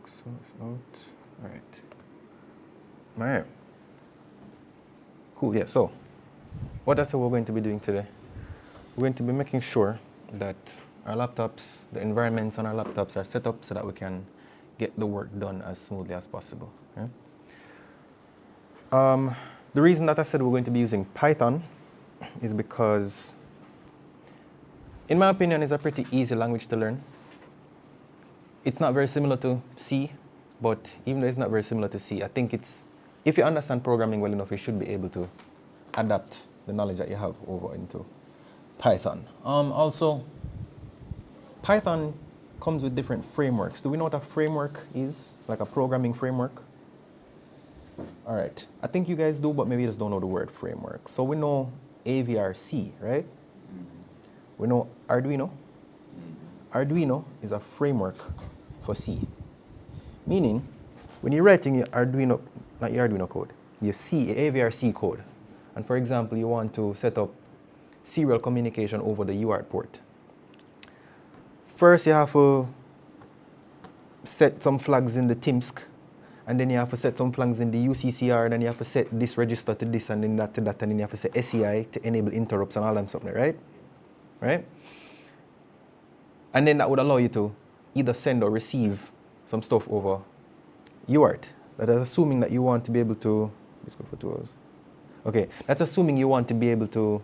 X out. All right. All right. Cool. Yeah. So, what else are we going to be doing today? We're going to be making sure that our laptops, the environments on our laptops are set up so that we can get the work done as smoothly as possible. Yeah? The reason that I said we're going to be using Python is because, in my opinion, it's a pretty easy language to learn. It's not very similar to C, but even though it's not very similar to C, I think it's, if you understand programming well enough, you should be able to adapt the knowledge that you have over into Python. Also, Python comes with different frameworks. Do we know what a framework is? Like a programming framework? All right. I think you guys do, but maybe you just don't know the word framework. So we know AVRC, right? We know Arduino. Arduino is a framework for C. Meaning, when you're writing your Arduino, not your Arduino code, you see AVRC code. And for example, you want to set up serial communication over the UART port. First, you have to set some flags in the TIMSC, and then you have to set some flags in the UCCR, and then you have to set this register to this, and then that to that, and then you have to set SEI to enable interrupts and all that stuff, right? Right? And then that would allow you to either send or receive some stuff over UART. That is assuming that you want to be able to, let's go for 2 hours. Okay, that's assuming you want to be able to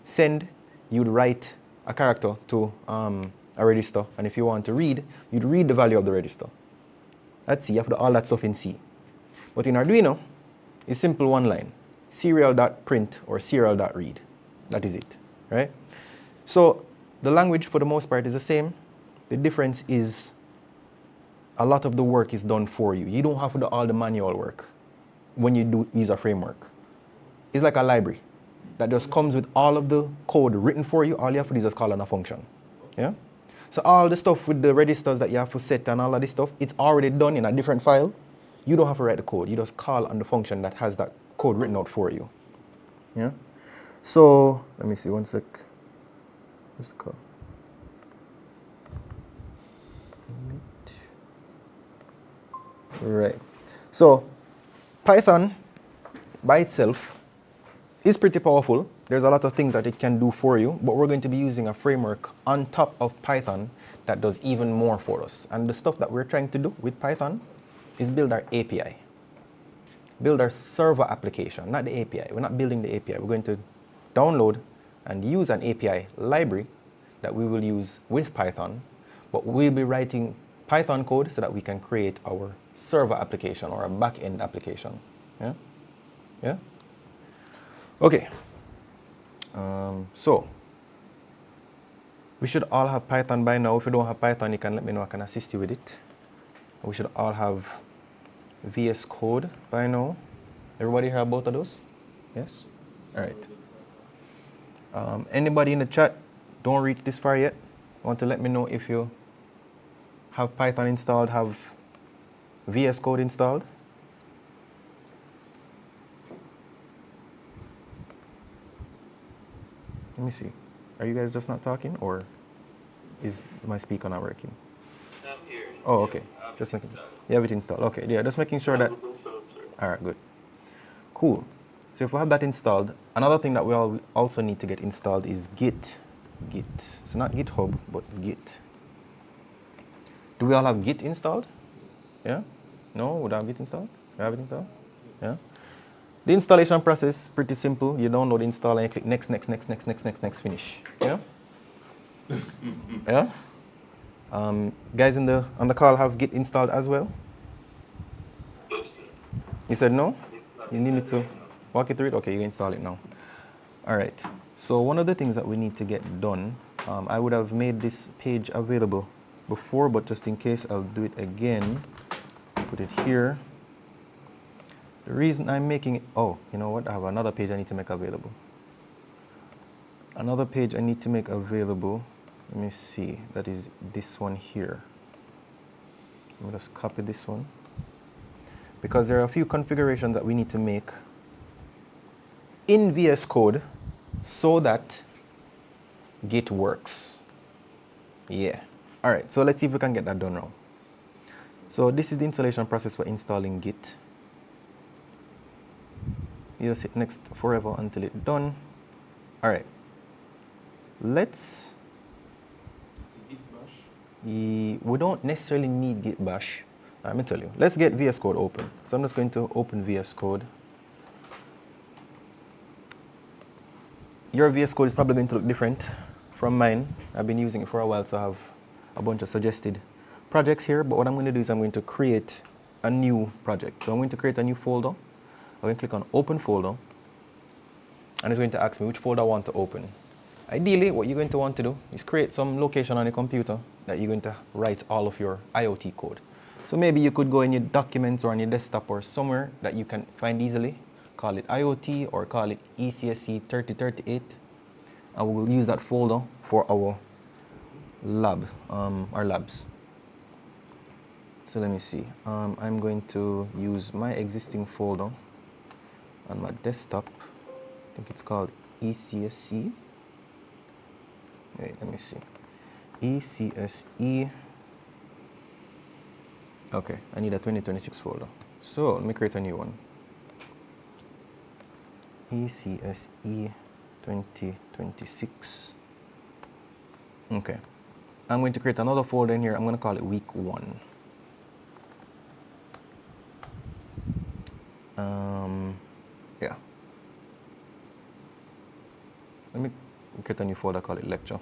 send, you'd write a character to a register, and if you want to read, you'd read the value of the register. That's C, you have to do all that stuff in C. But in Arduino, it's simple one line, serial.print or serial.read. That is it, right? So the language for the most part is the same. The difference is a lot of the work is done for you. You don't have to do all the manual work when you do use a framework. It's like a library that just comes with all of the code written for you. All you have to do is just call on a function. Yeah? So all the stuff with the registers that you have to set and all of this stuff, it's already done in a different file. You don't have to write the code. You just call on the function that has that code written out for you. Yeah? So let me see, one sec. What's the call? Right. So Python by itself is pretty powerful. There's a lot of things that it can do for you, but we're going to be using a framework on top of Python that does even more for us. And the stuff that we're trying to do with Python is build our API. Build our server application, not the API. We're not building the API. We're going to download and use an API library that we will use with Python, but we'll be writing Python code so that we can create our server application or a back-end application. Yeah? Yeah? Okay. So we should all have Python by now. If you don't have Python, you can let me know. I can assist you with it. We should all have VS Code by now. Everybody hear both of those? Yes? All right. Anybody in the chat don't reach this far yet? Want to let me know if you have Python installed, have VS Code installed? Let me see. Are you guys just not talking, or is my speaker not working? I'm here. Oh, okay. Just making. You have it installed. Okay. Yeah, just making sure that. All right. Good. Cool. So if we have that installed, another thing that we also need to get installed is Git. Git. So not GitHub, but Git. Do we all have Git installed? Yeah? No? Would I have Git installed? You have it installed? Yeah? The installation process is pretty simple. You download, install, and you click next, next, next, next, next, next, next, finish. Yeah? Yeah? Guys on the call have Git installed as well? Yes, sir. You said no? You need me to walk you through it? Okay, you install it now. All right. So one of the things that we need to get done, I would have made this page available before, but just in case, I'll do it again. Put it here. The reason I'm making it, oh, you know what? I have another page I need to make available. Another page I need to make available. Let me see. That is this one here. Let me just copy this one. Because there are a few configurations that we need to make in VS Code so that Git works. Yeah. All right, so let's see if we can get that done now. So this is the installation process for installing Git. You just hit next forever until it's done. All right. Let's. It's a Git bash. We don't necessarily need Git bash. Let me tell you. Let's get VS Code open. So I'm just going to open VS Code. Your VS Code is probably going to look different from mine. I've been using it for a while, so I have a bunch of suggested projects here. But what I'm going to do is I'm going to create a new project. So I'm going to create a new folder. I'm going to click on Open Folder. And it's going to ask me which folder I want to open. Ideally, what you're going to want to do is create some location on your computer that you're going to write all of your IoT code. So maybe you could go in your documents or on your desktop or somewhere that you can find easily. Call it IoT or call it ECSE3038. And we will use that folder for our lab, our labs. So let me see. I'm going to use my existing folder on my desktop. I think it's called ECSE. Wait, let me see. ECSE. Okay, I need a 2026 folder. So let me create a new one. ECSE 2026. Okay. I'm going to create another folder in here. I'm going to call it week 1. Yeah. Let me create a new folder, call it lecture.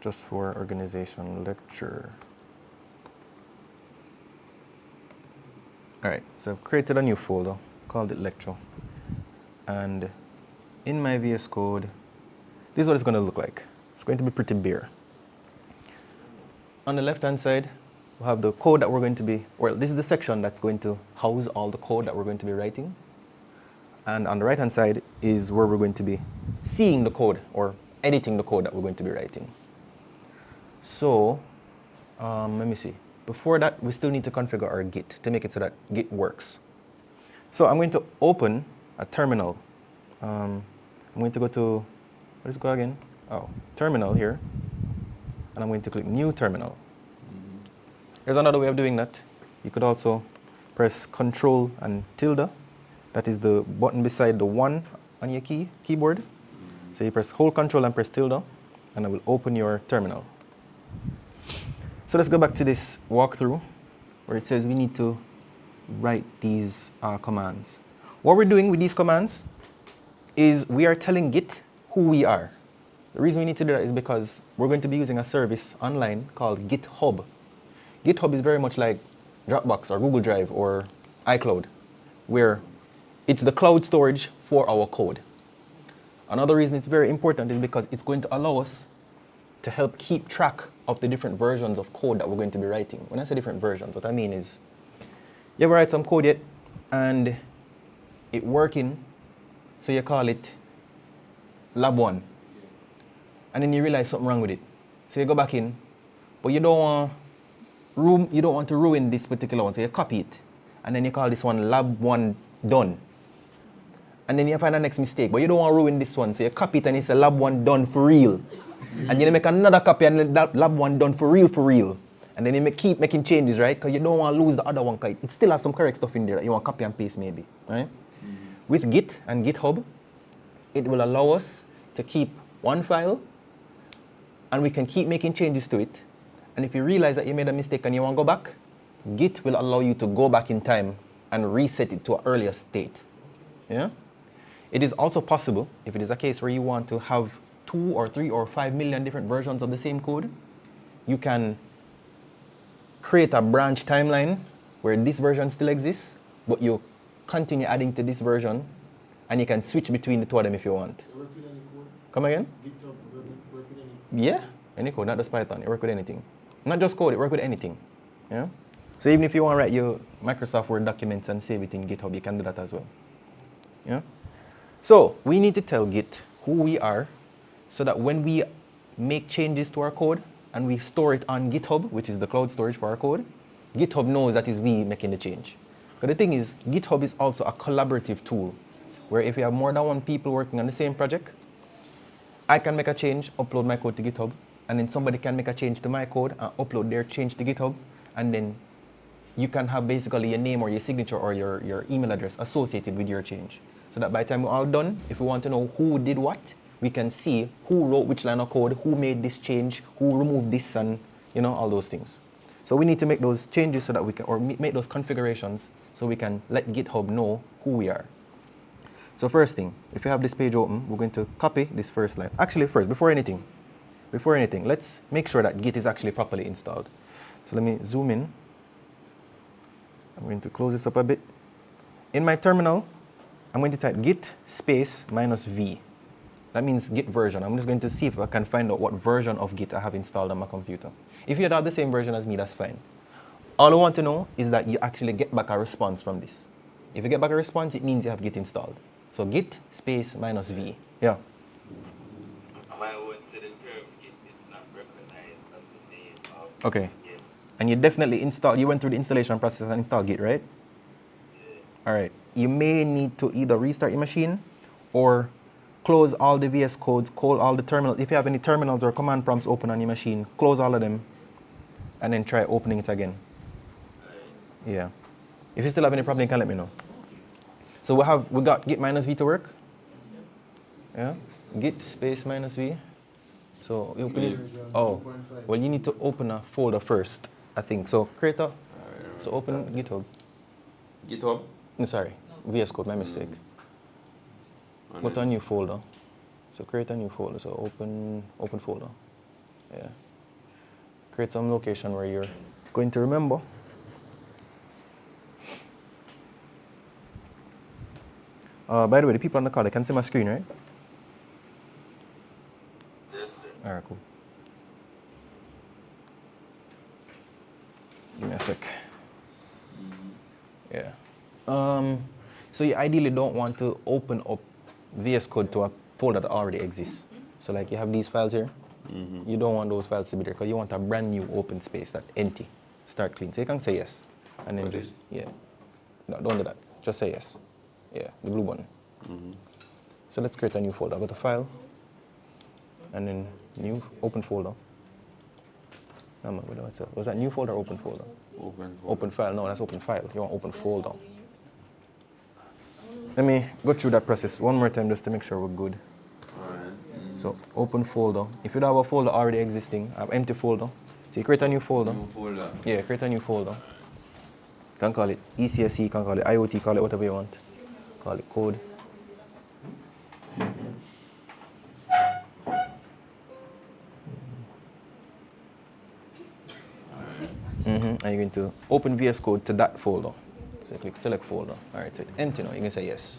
Just for organization lecture. All right, so I've created a new folder, called it lecture. And in my VS Code, this is what it's going to look like. It's going to be pretty bare. On the left-hand side, we have the code that we're going to be, well, this is the section that's going to house all the code that we're going to be writing. And on the right-hand side is where we're going to be seeing the code or editing the code that we're going to be writing. So, let me see. Before that, we still need to configure our Git to make it so that Git works. So I'm going to open a terminal. I'm going to go to, where's it go again? Oh, terminal here. And I'm going to click New Terminal. There's another way of doing that. You could also press Control and tilde. That is the button beside the 1 on your keyboard. So you press hold Control and press tilde, and it will open your terminal. So let's go back to this walkthrough where it says we need to write these commands. What we're doing with these commands is we are telling Git who we are. The reason we need to do that is because we're going to be using a service online called GitHub. GitHub is very much like Dropbox or Google Drive or iCloud, where it's the cloud storage for our code. Another reason it's very important is because it's going to allow us to help keep track of the different versions of code that we're going to be writing. When I say different versions, what I mean is you ever write some code yet and it working, so you call it lab 1. And then you realize something wrong with it. So you go back in, but you don't want to ruin this particular one, so you copy it. And then you call this one lab 1 done. And then you find the next mistake, but you don't want to ruin this one, so you copy it and it's a lab 1 done for real. And you make another copy and lab 1 done for real. And then you keep making changes, right? Because you don't want to lose the other one, because it still has some correct stuff in there that you want to copy and paste maybe, right? With Git and GitHub, it will allow us to keep one file and we can keep making changes to it. And if you realize that you made a mistake and you want to go back, Git will allow you to go back in time and reset it to an earlier state. Yeah? It is also possible, if it is a case where you want to have 2 or 3 or 5 million different versions of the same code, you can create a branch timeline where this version still exists, but you continue adding to this version, and you can switch between the two of them if you want. It work with any code? Come again? GitHub work with any? Yeah, any code, not just Python. It works with anything. Not just code, it works with anything. Yeah. So even if you want to write your Microsoft Word documents and save it in GitHub, you can do that as well. Yeah. So we need to tell Git who we are, so that when we make changes to our code and we store it on GitHub, which is the cloud storage for our code, GitHub knows that is we making the change. But the thing is, GitHub is also a collaborative tool, where if you have more than 1 people working on the same project, I can make a change, upload my code to GitHub, and then somebody can make a change to my code and upload their change to GitHub, and then you can have basically your name or your signature or your email address associated with your change. So that by the time we're all done, if we want to know who did what, we can see who wrote which line of code, who made this change, who removed this, and all those things. So we need to make those changes so that we can, or make those configurations so we can let GitHub know who we are. So first thing, if you have this page open, we're going to copy this first line. Actually, first, before anything, let's make sure that Git is actually properly installed. So let me zoom in. I'm going to close this up a bit. In my terminal, I'm going to type git space -v. That means Git version. I'm just going to see if I can find out what version of Git I have installed on my computer. If you have the same version as me, that's fine. All I want to know is that you actually get back a response from this. If you get back a response, it means you have Git installed. So git space -v. Yeah. My one said in term Git is not recognized as the name of Okay. this Git. And you definitely installed, you went through the installation process and installed Git, right? Yeah. All right. You may need to either restart your machine or close all the VS codes, close all the terminals. If you have any terminals or command prompts open on your machine, close all of them and then try opening it again. Yeah. If you still have any problem, you can let me know. So we got git -v to work. Yeah. Git space -v. So you put it. Oh, well, you need to open a folder first, I think. So create a. So open GitHub. GitHub? Sorry, VS Code. My mistake. Go to a new folder. So create a new folder. So open folder. Yeah. Create some location where you're going to remember. By the way, the people on the call, they can see my screen, right? Yes, sir. All right, cool. Give me a sec. Yeah. So you ideally don't want to open up VS Code to a folder that already exists. So like you have these files here. You don't want those files to be there because you want a brand new open space that's empty. Start clean. So you can say yes. And then Like just, this? yeah. No, don't do that. Just say yes. Yeah, the blue button. So let's create a new folder. Go to File, and then New, Open Folder. Was that New Folder or Open Folder? Open File. No, that's Open File. You want Open Folder. Let me go through that process one more time just to make sure we're good. Alright. So Open Folder. If you don't have a folder already existing, I have empty folder. So you create a new folder. New folder. Yeah, create a new folder. You can call it ECSE, you can call it IoT, call it whatever you want. Call it code. And you're going to open VS Code to that folder. So you click select folder. All right, so it's empty now. You can say yes.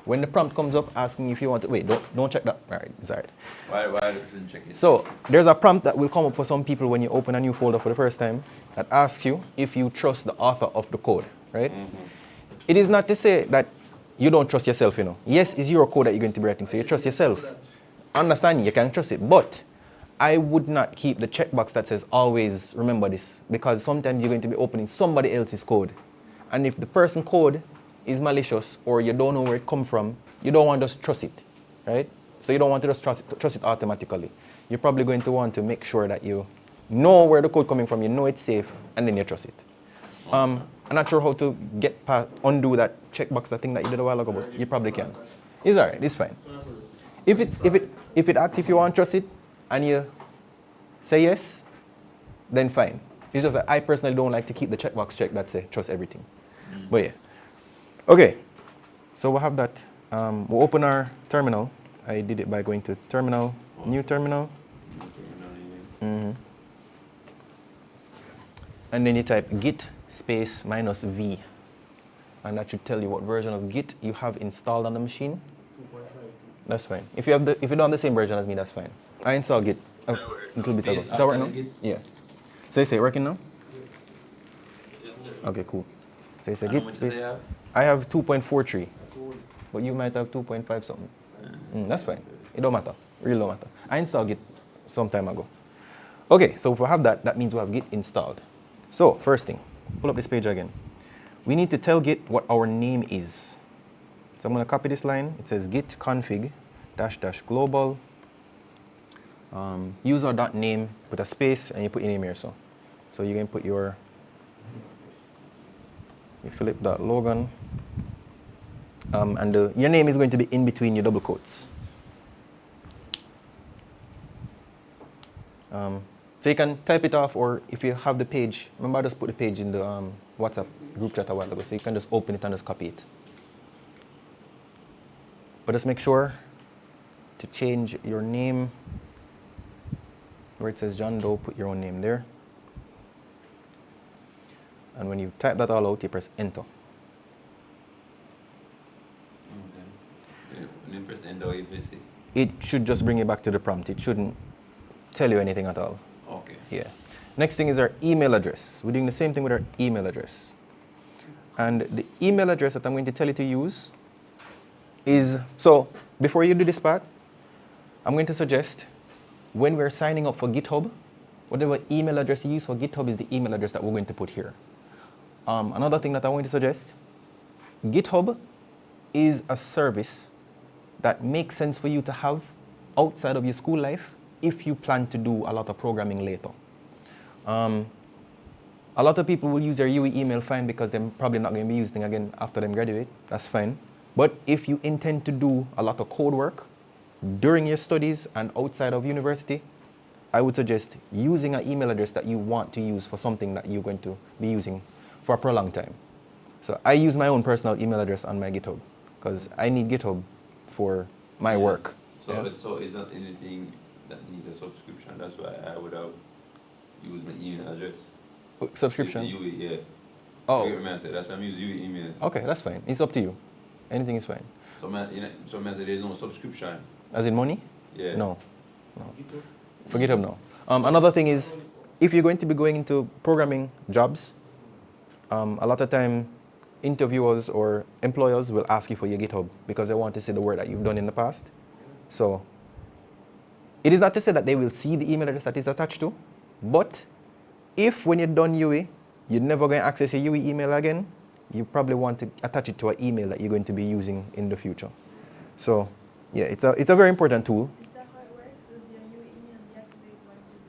When the prompt comes up asking if you want to, wait, don't check that. All right, it's all right. Why shouldn't check it? So there's a prompt that will come up for some people when you open a new folder for the first time that asks you if you trust the author of the code, right? It is not to say that you don't trust yourself, Yes, it's your code that you're going to be writing, so you trust yourself. Understand, you can trust it, but I would not keep the checkbox that says always remember this, because sometimes you're going to be opening somebody else's code. And if the person's code is malicious or you don't know where it comes from, you don't want to just trust it, right? So you don't want to just trust it automatically. You're probably going to want to make sure that you know where the code coming from, you know it's safe, and then you trust it. I'm not sure how to get past, undo that checkbox, that thing that you did a while ago, but you probably can. It's all right, it's fine. If it asks if you want to trust it, and you say yes, then fine. It's just that I personally don't like to keep the checkbox checked that say trust everything. But yeah. Okay, so we'll have that. We'll open our terminal. I did it by going to terminal, new terminal. And then you type git space -v. And that should tell you what version of Git you have installed on the machine. 2.5. That's fine. If you don't have the same version as me, that's fine. I installed Git a little bit ago. Is that working now? Yeah. So you say working now? Yes, sir. Okay, cool. So you say How git much space. do they have? I have 2.43, That's old. but you might have 2.5 something. That's fine. It don't matter. Really don't matter. I installed Git some time ago. Okay, so if we have that, that means we have Git installed. So first thing, pull up this page again. We need to tell Git what our name is. So I'm going to copy this line. It says git config -- global user.name with a space, and you put your name here. So you can put your Philip.logan. And your name is going to be in between your double quotes. So you can type it off, or if you have the page, remember I just put the page in the WhatsApp group chat a while ago, so you can just open it and just copy it. But just make sure to change your name. Where it says John Doe, put your own name there. And when you type that all out, you press enter. Okay. Yeah, when you press enter, what you see? It should just bring you back to the prompt. It shouldn't tell you anything at all. Okay. Yeah. Next thing is our email address. We're doing the same thing with our email address. And the email address that I'm going to tell you to use is, so before you do this part, I'm going to suggest when we're signing up for GitHub, whatever email address you use for GitHub is the email address that we're going to put here. Another thing that I want to suggest, GitHub is a service that makes sense for you to have outside of your school life if you plan to do a lot of programming later. A lot of people will use their UE email fine because they're probably not going to be using it again after they graduate. That's fine. But if you intend to do a lot of code work during your studies and outside of university, I would suggest using an email address that you want to use for something that you're going to be using for a prolonged time. So I use my own personal email address on my GitHub because I need GitHub for my work. So, Yeah? so it's not anything that needs a subscription. That's why I would have used my email address. Subscription? UE, yeah. Oh. You get what I said? That's why I'm using UE email. Okay, that's fine. It's up to you. Anything is fine. So, man, say there's no subscription. As in money? Yeah. No. For GitHub, no. Another thing is, if you're going to be going into programming jobs, a lot of time interviewers or employers will ask you for your GitHub because they want to see the work that you've done in the past. So it is not to say that they will see the email address that is attached to, but if when you're done UE, you're never going to access your UE email again, you probably want to attach it to an email that you're going to be using in the future. So yeah, it's a very important tool. Is that how it works? Is your new email deactivate once you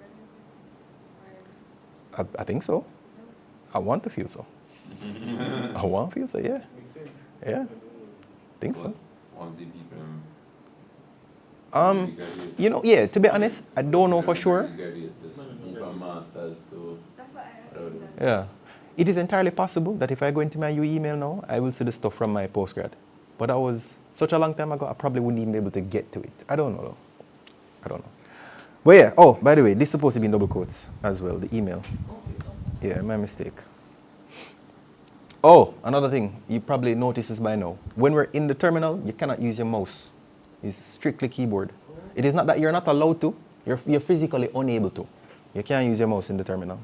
graduate? I think so. I want to feel so. I want to feel so, yeah. Makes sense. Yeah, think so. One of the people. You know, yeah, to be honest, I don't know for sure. From masters to. That's what I assumed. That. Yeah. It is entirely possible that if I go into my UE email now, I will see the stuff from my postgrad. But that was such a long time ago, I probably wouldn't even be able to get to it. I don't know though. I don't know. But yeah, oh, by the way, this is supposed to be in double quotes as well, the email. Yeah, my mistake. Oh, another thing, you probably noticed this by now. When we're in the terminal, you cannot use your mouse. It's strictly keyboard. It is not that you're not allowed to, you're physically unable to. You can't use your mouse in the terminal.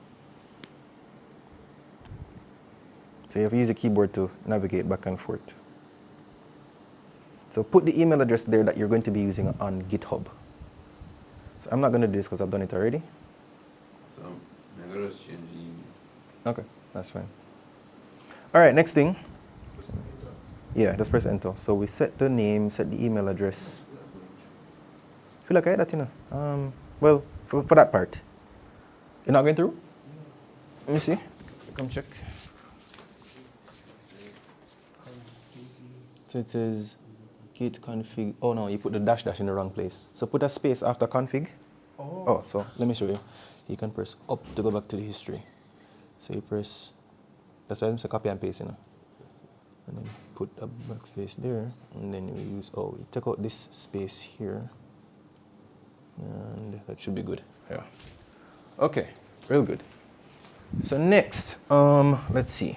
So you have to use a keyboard to navigate back and forth. So put the email address there that you're going to be using on GitHub. So I'm not going to do this because I've done it already. So I'm going to just change the email. Okay, that's fine. All right, next thing. Yeah, just press enter. So we set the name, set the email address. Feel like I had that, you know. Well, for that part. You're not going through? Let me see. Come check. So it says git config. Oh no, you put the dash in the wrong place. So put a space after config. Oh, so let me show you. You can press up to go back to the history. So you press, that's why I'm saying copy and paste, you know. And then put a backspace there. And then we use, you take out this space here. And that should be good. Yeah. Okay, real good. So next, let's see.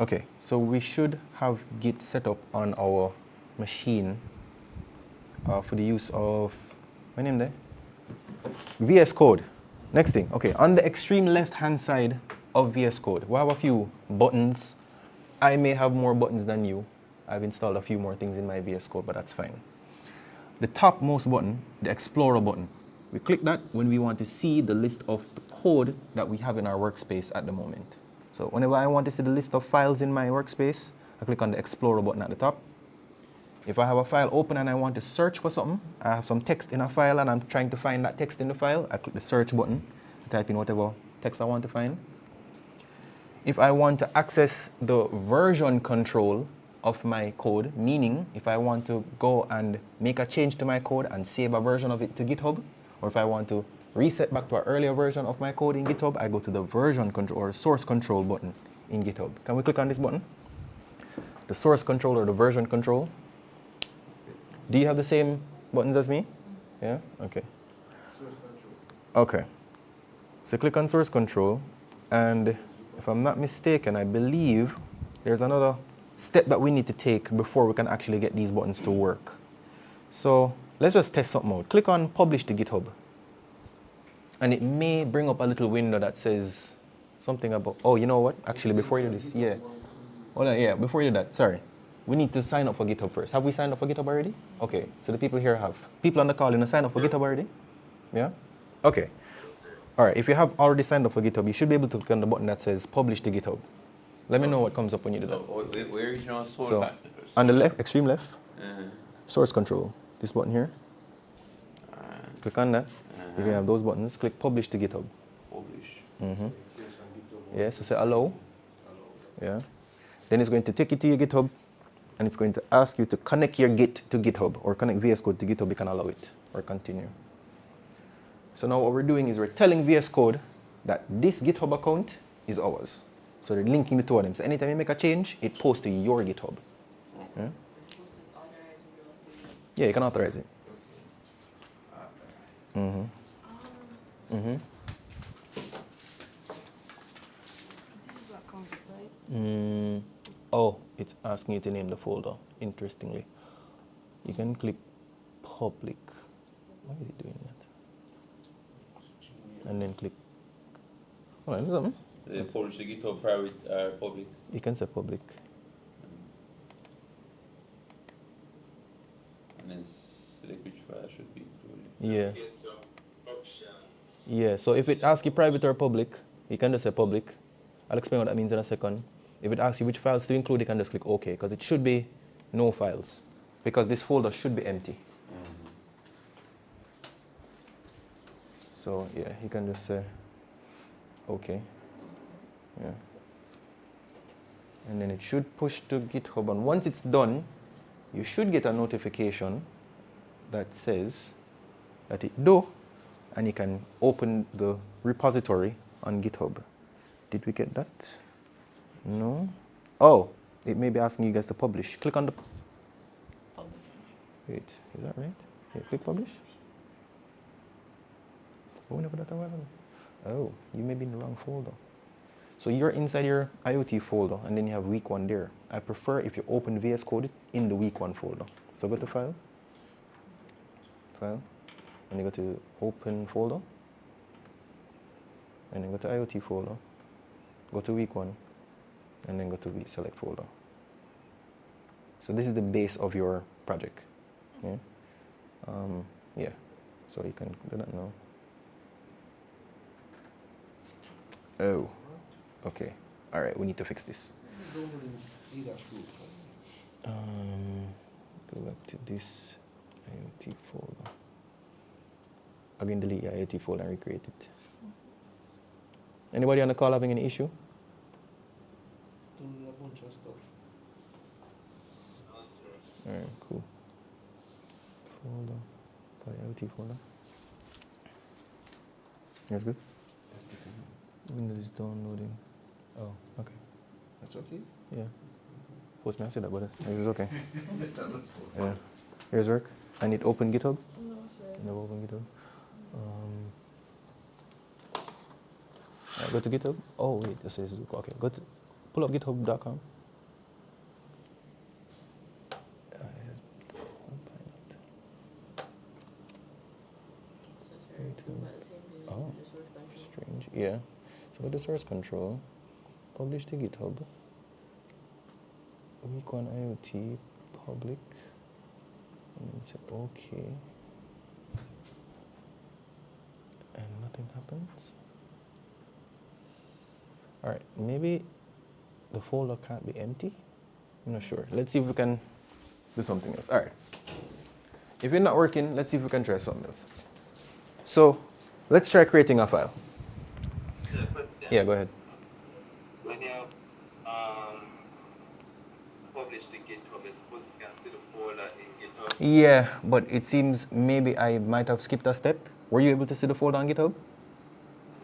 Okay, so we should have Git set up on our machine for the use of, my name there? VS Code. Next thing, okay, on the extreme left-hand side of VS Code, we have a few buttons. I may have more buttons than you. I've installed a few more things in my VS Code, but that's fine. The topmost button, the Explorer button, we click that when we want to see the list of the code that we have in our workspace at the moment. So whenever I want to see the list of files in my workspace, I click on the Explorer button at the top. If I have a file open and I want to search for something, I have some text in a file and I'm trying to find that text in the file, I click the search button. type in whatever text I want to find. If I want to access the version control of my code, meaning if I want to go and make a change to my code and save a version of it to GitHub, or if I want to reset back to an earlier version of my code in GitHub, I go to the version control or source control button in GitHub. Can we click on this button? The source control or the version control. Do you have the same buttons as me? Yeah? Okay. Source control. Okay. So click on source control, and if I'm not mistaken, I believe there's another step that we need to take before we can actually get these buttons to work. So let's just test something out. Click on publish to GitHub. And it may bring up a little window that says something about, oh, you know what? Actually, before you do this, yeah. Hold on, yeah, before you do that, sorry. We need to sign up for GitHub first. Have we signed up for GitHub already? Okay, so the people here have. People on the call, sign up for GitHub already? Yeah? Okay. All right, if you have already signed up for GitHub, you should be able to click on the button that says publish to GitHub. Let me know what comes up when you do that. Where is your source? So, on the left, extreme left, Uh-huh. source control. This button here. Click on that. You can have those buttons. Click publish to GitHub. Publish. Mm-hmm. Yes, on GitHub. Yeah, so say allow. Allow. Yeah. Then it's going to take you to your GitHub, and it's going to ask you to connect your Git to GitHub or connect VS Code to GitHub. You can allow it or continue. So now what we're doing is we're telling VS Code that this GitHub account is ours. So they're linking the two of them. So anytime you make a change, it posts to your GitHub. Yeah, yeah, you can authorize it. Mm-hmm. Mm-hmm. This is account, right? Oh, it's asking you to name the folder, interestingly. You can click public. Why is it doing that? And then click. Oh, is that, They publish the GitHub private public. you can say public. And then select which file should be included. Yeah. Get some options. Yeah, so if it asks you private or public, you can just say public. I'll explain what that means in a second. If it asks you which files to include, you can just click OK, because it should be no files, because this folder should be empty. So yeah, you can just say OK. Yeah. And then it should push to GitHub, and once it's done, you should get a notification that says that it do, and you can open the repository on GitHub. Did we get that? No? Oh, it may be asking you guys to publish. Click on the... Wait, is that right? Yeah, click publish. Oh, we never did that a while ago. Oh, you may be in the wrong folder. So you're inside your IoT folder, and then you have week 1 there. I prefer if you open VS Code in the week 1 folder. So go to File, File, and you go to Open Folder, and then go to IoT folder, go to week 1, and then go to Select Folder. So this is the base of your project. Yeah. Yeah. So you can do that now. Oh. Okay. All right. We need to fix this. Don't really need that group. Go back to this IoT folder. Again, delete your IoT folder and recreate it. Anybody on the call having any issue? Doing a bunch of stuff. Awesome. All right. Cool. Folder. For the IoT folder. That's good. Windows downloading. Oh, okay. That's okay? Yeah. Post me, I said that, but it's okay. That's all. Yeah. Here's work. I need open GitHub. No, sir. Never open GitHub. Go to GitHub. Oh wait, this is okay. Go to pull up GitHub.com. Oh, strange. Yeah. So go to source control. Publish to GitHub. Week 1 IoT public. And then say OK. And nothing happens. All right, maybe the folder can't be empty. I'm not sure. Let's see if we can do something else. All right. If it's not working, let's see if we can try something else. So let's try creating a file. Yeah, go ahead. When you publish the GitHub, it's supposed to consider folder in GitHub. Yeah, but it seems maybe I might have skipped a step. Were you able to see the folder on GitHub?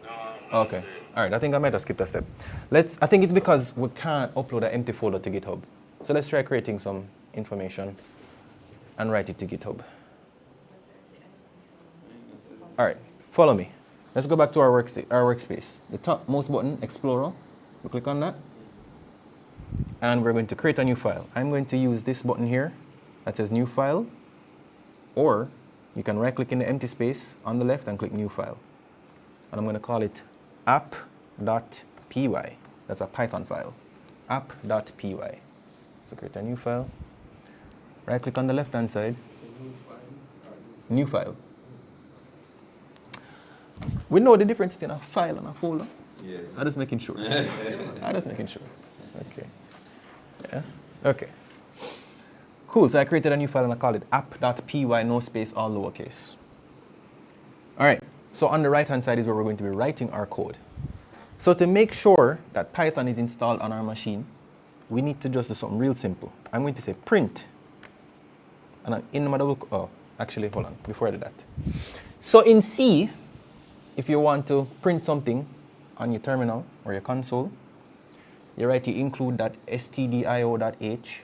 No, no, Okay. sir. All right. I think I might have skipped a step. I think it's because we can't upload an empty folder to GitHub. So let's try creating some information and write it to GitHub. All right. Follow me. Let's go back to our workspace. The topmost button, Explorer. We click on that. And we're going to create a new file. I'm going to use this button here that says New File. Or you can right-click in the empty space on the left and click New File. And I'm going to call it app.py. That's a Python file. App.py. So create a new file. Right-click on the left-hand side. It's a new file. New file. We know the difference between a file and a folder. Yes. I'm just making sure. I'm just making sure. Okay. Yeah. Okay. Cool. So I created a new file and I called it app.py, no space, all lowercase. All right. So on the right-hand side is where we're going to be writing our code. So to make sure that Python is installed on our machine, we need to just do something real simple. I'm going to say print. And I'm in my double. Oh, actually, hold on. Before I do that. So in C, if you want to print something on your terminal or your console, you write you include that stdio.h,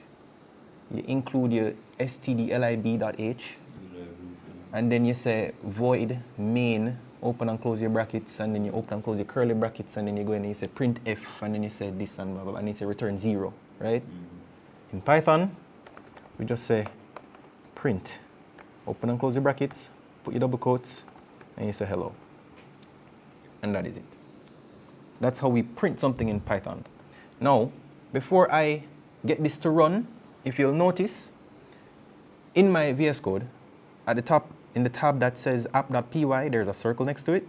you include your stdlib.h, and then you say void main, open and close your brackets, and then you open and close your curly brackets, and then you go in and you say print f, and then you say this and blah, blah, blah, and you say return 0, right? In Python, we just say print, open and close your brackets, put your double quotes, and you say hello. And that is it. That's how we print something in Python. Now, before I get this to run, if you'll notice, in my VS Code, at the top, in the tab that says app.py, there's a circle next to it.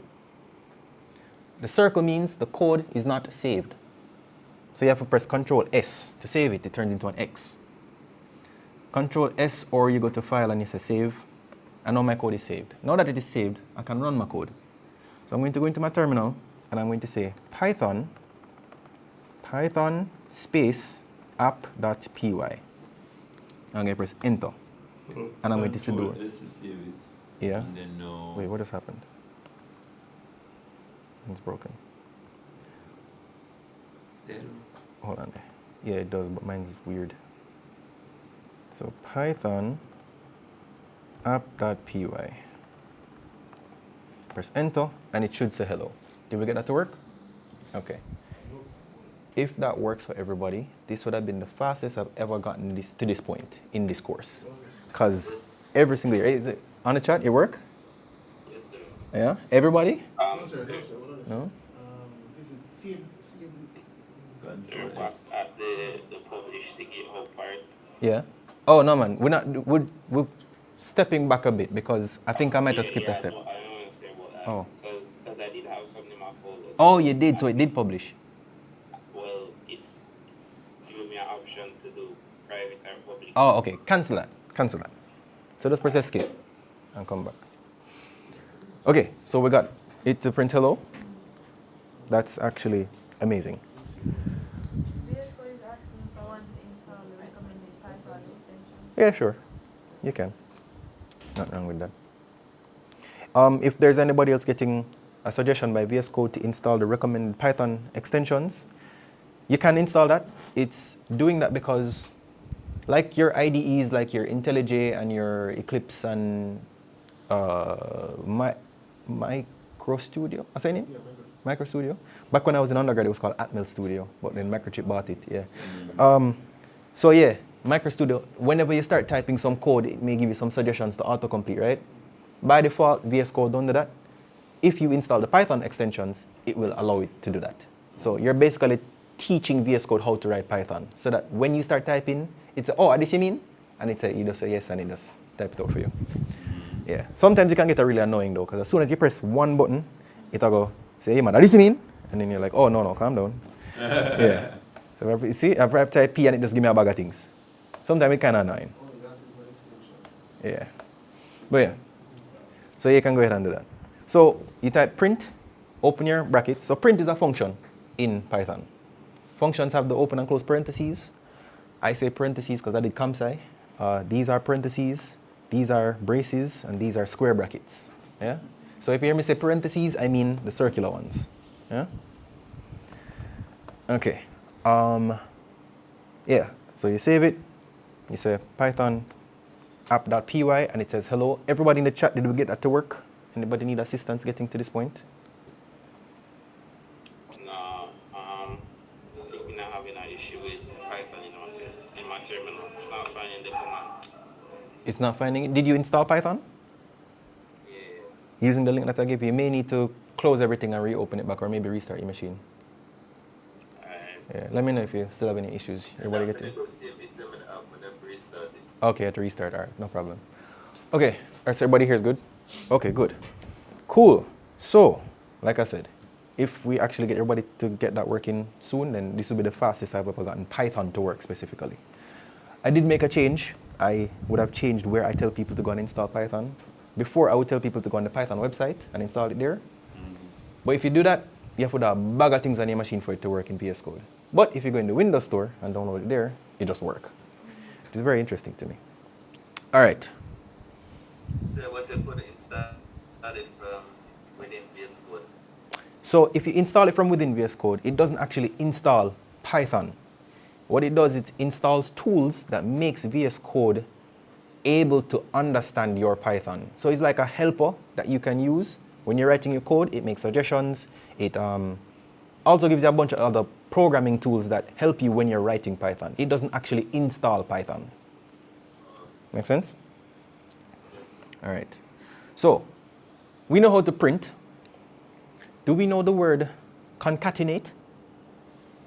The circle means the code is not saved. So you have to press Control S to save it. It turns into an X. Control S, or you go to File and you say Save. And now my code is saved. Now that it is saved, I can run my code. So I'm going to go into my terminal and I'm going to say Python space app.py. I'm going to press enter. And I'm going to say do it. Let's just save it. Yeah. And then no. Wait, what just happened? It's broken. Zero. Hold on there. Yeah, it does, but mine's weird. So Python app.py. Press enter, and it should say hello. Did we get that to work? Okay. If that works for everybody, this would have been the fastest I've ever gotten this to this point in this course. Because every single year, is it on the chat, it work? Yes, sir. Yeah? Everybody? No, sir, hold on a No? second. Is it save? Sir, at the publish to GitHub part. Yeah. Oh no, man. We're stepping back a bit because I think I might have skipped a step. I don't want to say about that. Oh. Because I did have something in my folders. Oh, you did. So it did publish. Well, it's giving me an option to do private or public. Oh, okay. Cancel that. Cancel that. So just press escape and come back. Okay. So we got it to print hello. That's actually amazing. VS Code is asking if I want to install the recommended Python extension. Yeah, sure. You can. Not wrong with that. If there's anybody else getting a suggestion by VS Code to install the recommended Python extensions, you can install that. It's doing that because like your IDEs, like your IntelliJ and your Eclipse and Micro Studio, what's that name? Yeah, Micro Studio. Back when I was in undergrad, it was called Atmel Studio, but then Microchip bought it, yeah. So yeah, Micro Studio, whenever you start typing some code, it may give you some suggestions to autocomplete, right? By default, VS Code don't do that. If you install the Python extensions, it will allow it to do that. So you're basically teaching VS Code how to write Python, so that when you start typing, it's oh, this you mean? And you just say yes, and it just type it out for you. Yeah. Sometimes it can get really annoying though, because as soon as you press one button, it'll go say, hey man, this you mean? And then you're like, oh no, calm down. Yeah. So if you see, if I type P and it just give me a bag of things. Sometimes it's kind of annoying. Oh, that's a good extension. Yeah. But yeah. So you can go ahead and do that. So you type print, open your brackets. So print is a function. in Python. Functions have the open and close parentheses. I say parentheses because I did ComSci. These are parentheses, these are braces, and these are square brackets. Yeah? So if you hear me say parentheses, I mean the circular ones. Yeah? Okay. Yeah, so you save it, you say Python app.py, and it says, hello. Everybody in the chat, did we get that to work? Anybody need assistance getting to this point? No, I think we're not having an issue with Python in my terminal. It's not finding the command. It's not finding it. Did you install Python? Yeah. Using the link that I gave you, you may need to close everything and reopen it back, or maybe restart your machine. Yeah, let me know if you still have any issues. Everybody get it? Okay, I have to restart. All right, no problem. Okay, all right, so everybody here is good? Okay, good. Cool. So, like I said, if we actually get everybody to get that working soon, then this will be the fastest I've ever gotten Python to work specifically. I did make a change. I would have changed where I tell people to go and install Python. Before, I would tell people to go on the Python website and install it there. But if you do that, you have to put a bag of things on your machine for it to work in VS Code. But if you go in the Windows Store and download it there, it just works. It's very interesting to me. All right. So what you could install it from within VS Code? So if you install it from within VS Code, it doesn't actually install Python. What it does, it installs tools that makes VS Code able to understand your Python. So it's like a helper that you can use when you're writing your code. It makes suggestions. It also gives you a bunch of other programming tools that help you when you're writing Python. It doesn't actually install Python. Make sense? Yes. All right. So we know how to print. Do we know the word concatenate?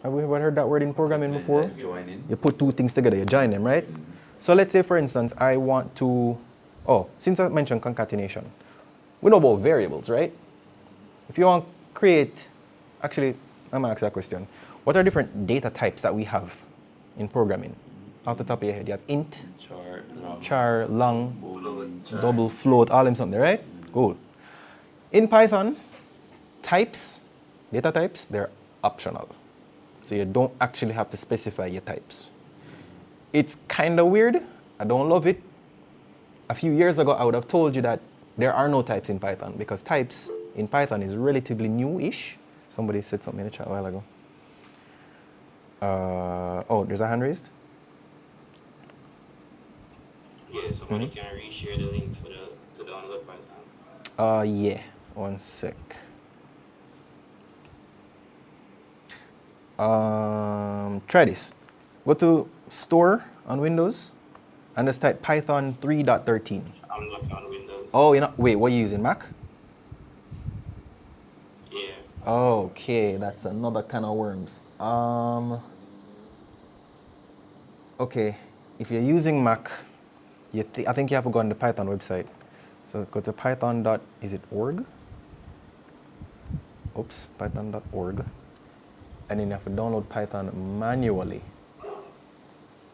Have we ever heard that word in programming before? Joining. You put two things together, you join them, right? So let's say, for instance, I want to, since I mentioned concatenation, we know about variables, right? If you want to create, actually, I'm going to ask that question. What are different data types that we have in programming? Off the top of your head, you have int, char, long, double, float, all them something, right? Cool. In Python, types, data types, they're optional. So you don't actually have to specify your types. It's kind of weird. I don't love it. A few years ago, I would have told you that there are no types in Python because types in Python is relatively new-ish. Somebody said something in the chat a while ago. There's a hand raised? Yeah, somebody can reshare the link to download Python. Yeah. One sec. Try this. Go to Store on Windows and just type Python 3.13. I'm not on Windows. Oh, you're not? Wait, what are you using? Mac? Yeah. Okay, that's another kind of worms. Okay, if you're using Mac, I think you have to go on the Python website. So go to python.org. Oops, python.org. And then you have to download Python manually.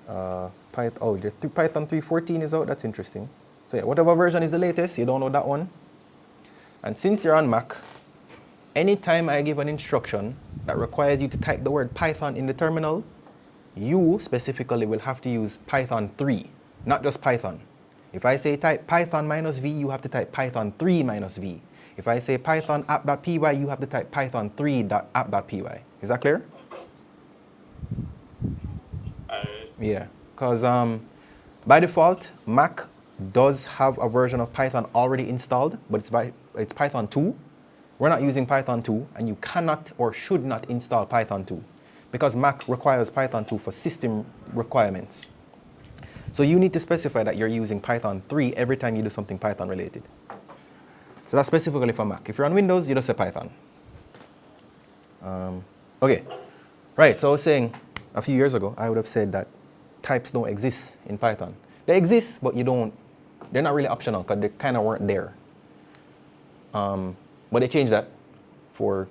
The Python 3.14 is out. That's interesting. So yeah, whatever version is the latest, you download that one. And since you're on Mac, anytime I give an instruction that requires you to type the word Python in the terminal, you specifically will have to use Python 3, not just Python. If I say type Python -v, you have to type Python 3 -v. If I say Python app.py, you have to type Python 3.app.py. Is that clear? Yeah, because by default, Mac does have a version of Python already installed, but it's Python 2. We're not using Python 2, and you cannot or should not install Python 2 because Mac requires Python 2 for system requirements. So you need to specify that you're using Python 3 every time you do something Python related. So that's specifically for Mac. If you're on Windows, you just say Python. Okay, right, so I was saying a few years ago, I would have said that types don't exist in Python. They exist, but they're not really optional because they kind of weren't there. But they changed that for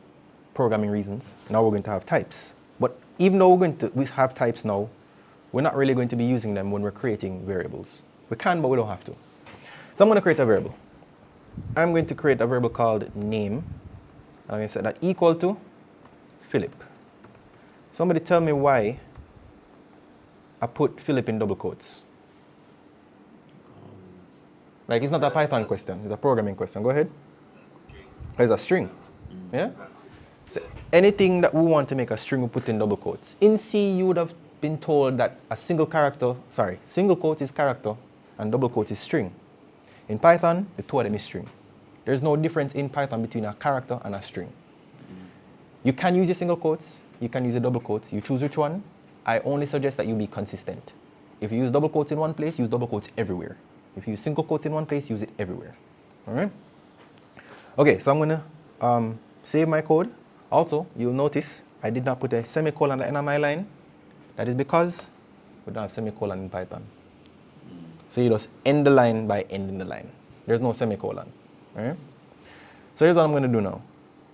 programming reasons. Now we're going to have types. But even though we have types now, we're not really going to be using them when we're creating variables. We can, but we don't have to. So I'm going to create a variable. I'm going to create a variable called name. I'm going to set that equal to Philip. Somebody tell me why I put Philip in double quotes. Like, it's not a Python question, it's a programming question. Go ahead. It's a string. Yeah? So anything that we want to make a string, we put in double quotes. In C, you would have been told that a single quote is character and double quote is string. In Python, the two of them is string. There's no difference in Python between a character and a string. You can use your single quotes, you can use your double quotes. You choose which one. I only suggest that you be consistent. If you use double quotes in one place, use double quotes everywhere. If you use single quotes in one place, use it everywhere. All right? Okay, so I'm going to save my code. Also, you'll notice I did not put a semicolon at the end of my line. That is because we don't have semicolon in Python. So you just end the line by ending the line. There's no semicolon. All right? So here's what I'm going to do now.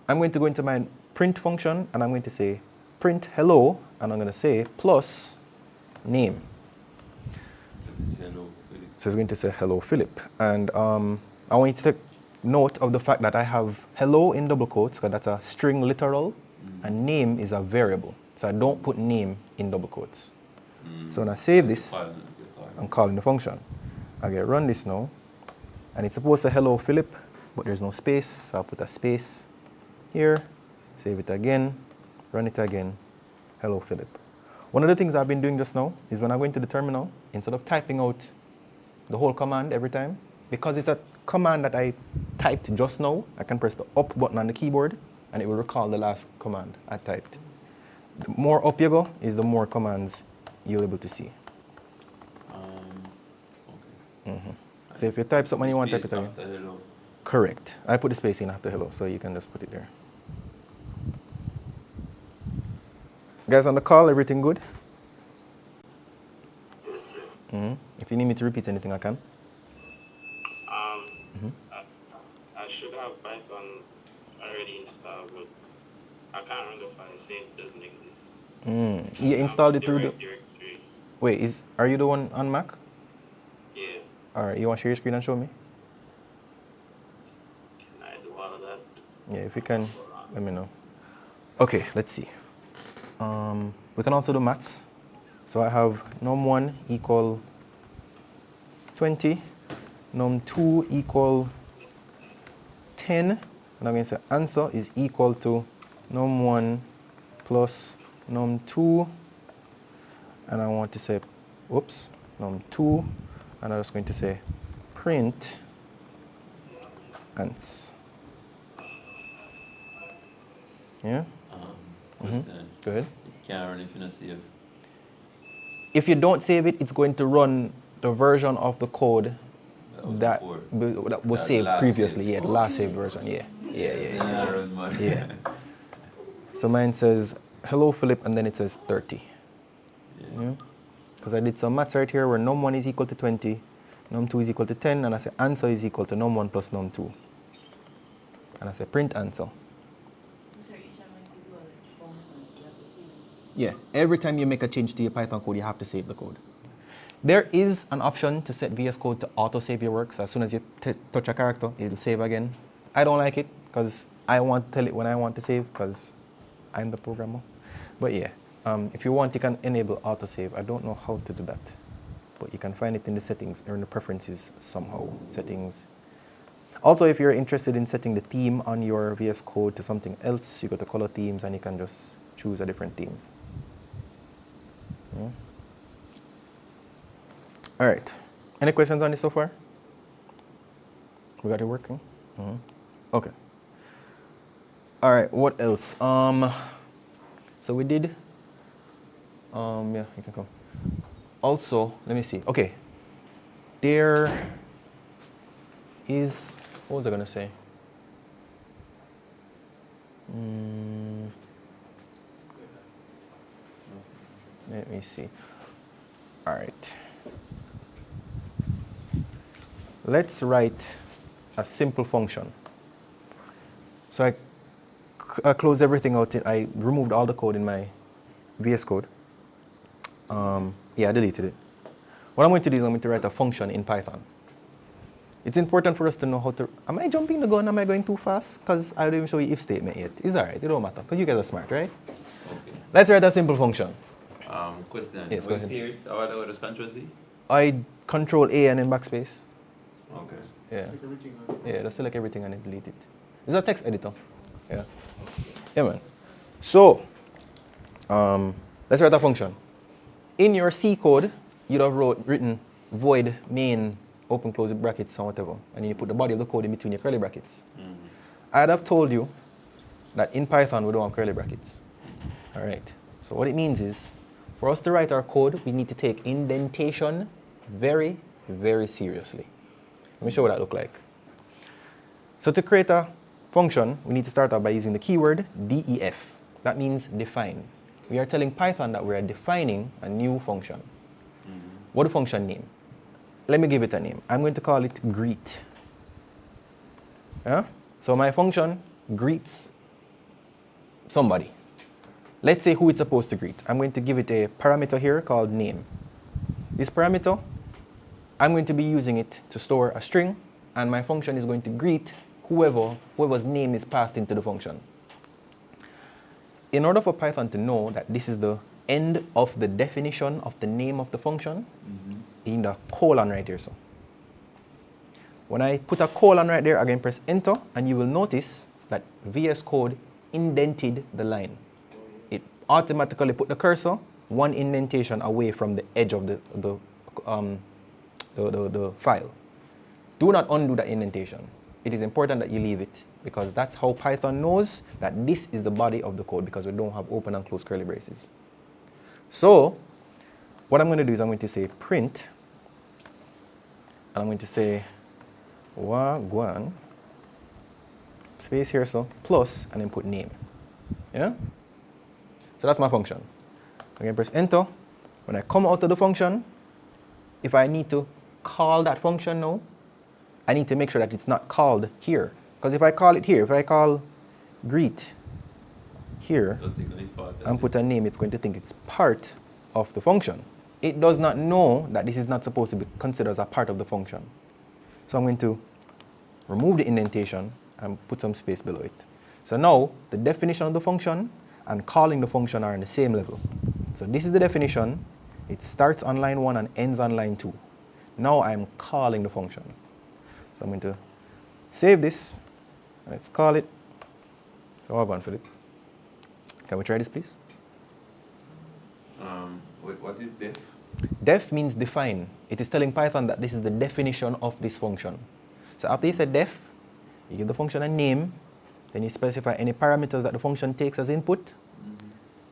I'm going to go into my print function, and I'm going to say print hello, and I'm going to say plus name. So it's going to say hello Philip. And I want you to take note of the fact that I have hello in double quotes, because that's a string literal, and name is a variable. So I don't put name in double quotes. So when I save this, I'm calling the function. I get run this now, and it's supposed to hello Philip, but there's no space, so I'll put a space here, save it again, run it again, hello Philip. One of the things I've been doing just now is when I go into the terminal, instead of typing out the whole command every time, because it's a command that I typed just now, I can press the up button on the keyboard and it will recall the last command I typed. The more up you go is the more commands you're able to see. Okay. So if you type something and you want to type it again. Hello. Correct. I put the space in after hello, so you can just put it there. Guys on the call, everything good? Yes, sir. If you need me to repeat anything, I can. I should have Python already installed, but I can't run the file. Saying it doesn't exist. You installed it through the... directory. Wait, are you the one on Mac? Yeah. All right, you want to share your screen and show me? Can I do all of that? Yeah, if you can, let me know. Okay, let's see. We can also do maths. So I have num1 equal 20, num2 equal 10, and I'm going to say answer is equal to num1 plus num2, and I want to say, num2, and I'm just going to say print ans. Yeah? Go ahead. It can't run if you don't save. If you don't save it, it's going to run the version of the code that was saved previously. Save. Yeah, the last saved version. Yeah. Yeah. So mine says hello Philip, and then it says 30. Yeah. Because I did some maths right here where num1 is equal to 20, num2 is equal to 10, and I say answer is equal to num1 plus num2. And I say print answer. Yeah, every time you make a change to your Python code, you have to save the code. There is an option to set VS Code to auto-save your work, so as soon as you touch a character, it'll save again. I don't like it, because I want to tell it when I want to save, because I'm the programmer. But yeah, if you want, you can enable auto-save. I don't know how to do that, but you can find it in the settings, or in the preferences somehow, settings. Also, if you're interested in setting the theme on your VS Code to something else, you go to color themes, and you can just choose a different theme. Yeah. All right. Any questions on this so far? We got it working? Okay. All right. What else? So we did. Yeah, you can come. Also, let me see. Okay. There is. What was I gonna say? Let me see. All right. Let's write a simple function. So I closed everything out. I removed all the code in my VS Code. Yeah, I deleted it. What I'm going to do is I'm going to write a function in Python. It's important for us to know how to... Am I jumping the gun? Am I going too fast? Because I don't even show you if statement yet. It's all right. It don't matter. Because you guys are smart, right? Okay. Let's write a simple function. Question. Yes, go Will ahead. clear it? What does Control C? I control A and then backspace. Okay. Yeah. Click everything on. Yeah, just select everything and then delete it. It's a text editor. Yeah. Yeah, man. So, let's write a function. In your C code, you'd have written void main, open close brackets, or whatever. And then you put the body of the code in between your curly brackets. I'd have told you that in Python, we don't have curly brackets. All right. So what it means is, for us to write our code, we need to take indentation very, very seriously. Let me show you what that looks like. So to create a function, we need to start out by using the keyword def. That means define. We are telling Python that we are defining a new function. What the function name? Let me give it a name. I'm going to call it greet. Yeah? So my function greets somebody. Let's say who it's supposed to greet. I'm going to give it a parameter here called name. This parameter, I'm going to be using it to store a string, and my function is going to greet whoever's name is passed into the function. In order for Python to know that this is the end of the definition of the name of the function, in the colon right here. So when I put a colon right there, again press enter, and you will notice that VS Code indented the line. It automatically put the cursor one indentation away from the edge of the file. Do not undo that indentation. It is important that you leave it, because that's how Python knows that this is the body of the code, because we don't have open and close curly braces. So what I'm going to do is I'm going to say print, and I'm going to say wagwan, space here, so plus, and then put name. Yeah? So that's my function. Again, press enter. When I come out of the function, if I need to call that function now, I need to make sure that it's not called here. Because if I call it here, if I call greet here and put a name, it's going to think it's part of the function. It does not know that this is not supposed to be considered as a part of the function. So I'm going to remove the indentation and put some space below it. So now the definition of the function and calling the function are on the same level. So this is the definition. It starts on line 1 and ends on line 2. Now I'm calling the function. So I'm going to save this. Let's call it. So hold on, Philip. Can we try this, please? What is def? Def means define. It is telling Python that this is the definition of this function. So after you say def, you give the function a name, then you specify any parameters that the function takes as input.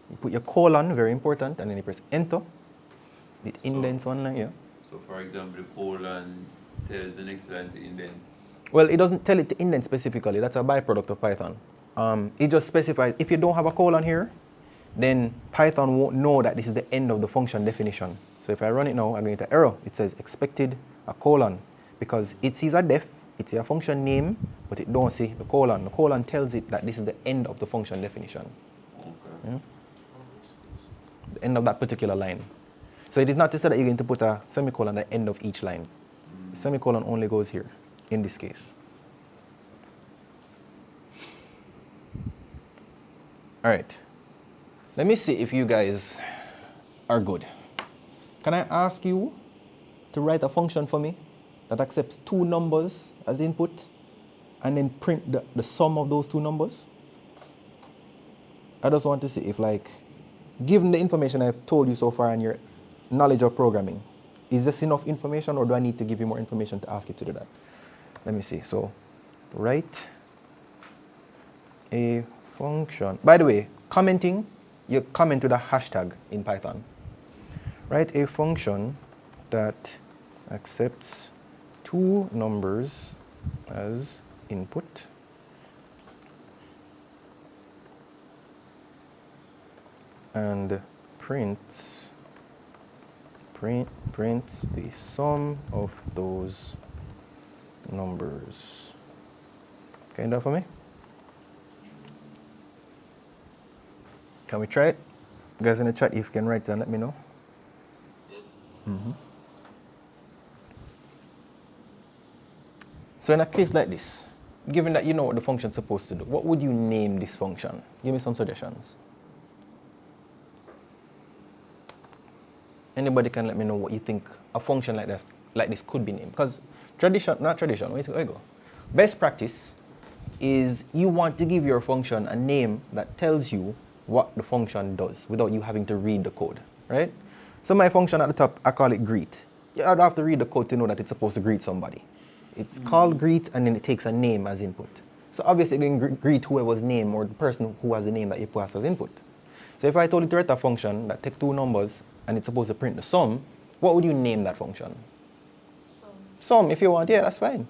You put your colon, very important, and then you press enter. It indents one line, yeah. So for example, the colon tells the next line to indent. Well, it doesn't tell it to indent specifically. That's a byproduct of Python. It just specifies, if you don't have a colon here, then Python won't know that this is the end of the function definition. So if I run it now, I'm going to error. It says expected a colon, because it sees a def, it sees a function name, but it don't see the colon. The colon tells it that this is the end of the function definition. Okay. Yeah? The end of that particular line. So it is not to say that you're going to put a semicolon at the end of each line. The semicolon only goes here, in this case. All right. Let me see if you guys are good. Can I ask you to write a function for me that accepts 2 numbers as input and then print the sum of those 2 numbers? I just want to see if, like, given the information I've told you so far and your knowledge of programming, is this enough information, or do I need to give you more information to ask you to do that? Let me see. So write a function. By the way, commenting, you comment with a hashtag in Python. Write a function that accepts 2 numbers as input and prints the sum of those numbers. Can you do that for me? Can we try it? Guys in the chat, if you can write it and let me know. Yes. So in a case like this, given that you know what the function is supposed to do, what would you name this function? Give me some suggestions. Anybody can let me know what you think a function like this could be named. Because not tradition, where you go? Best practice is you want to give your function a name that tells you what the function does without you having to read the code, right? So my function at the top, I call it greet. You don't have to read the code to know that it's supposed to greet somebody. It's called greet, and then it takes a name as input. So obviously you can greet whoever's name or the person who has the name that you pass as input. So if I told you to write a function that takes two numbers and it's supposed to print the sum, what would you name that function? Sum, if you want, yeah, that's fine.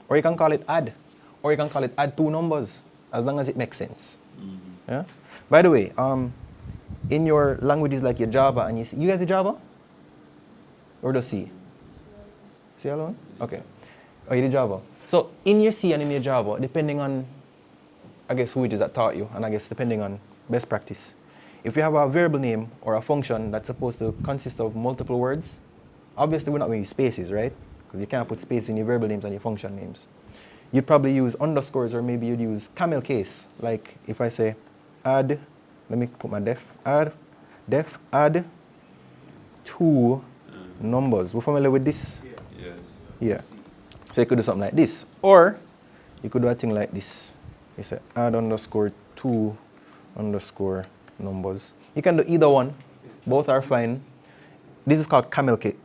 Or you can call it add. Or you can call it add two numbers, as long as it makes sense. Yeah? By the way, in your languages like your Java and you guys are Java? Or the C? C alone? Okay. Oh, you did Java. So in your C and in your Java, depending on, I guess, who it is that taught you, and I guess depending on best practice, if you have a variable name or a function that's supposed to consist of multiple words, obviously we're not going to use spaces, right? Because you can't put spaces in your variable names and your function names. You'd probably use underscores, or maybe you'd use camel case. Like if I say add, let me put my add two numbers. We're familiar with this? Yes. Yeah. So you could do something like this. Or you could do a thing like this. You say add underscore two underscore numbers. You can do either one. Both are fine. This is called camel case.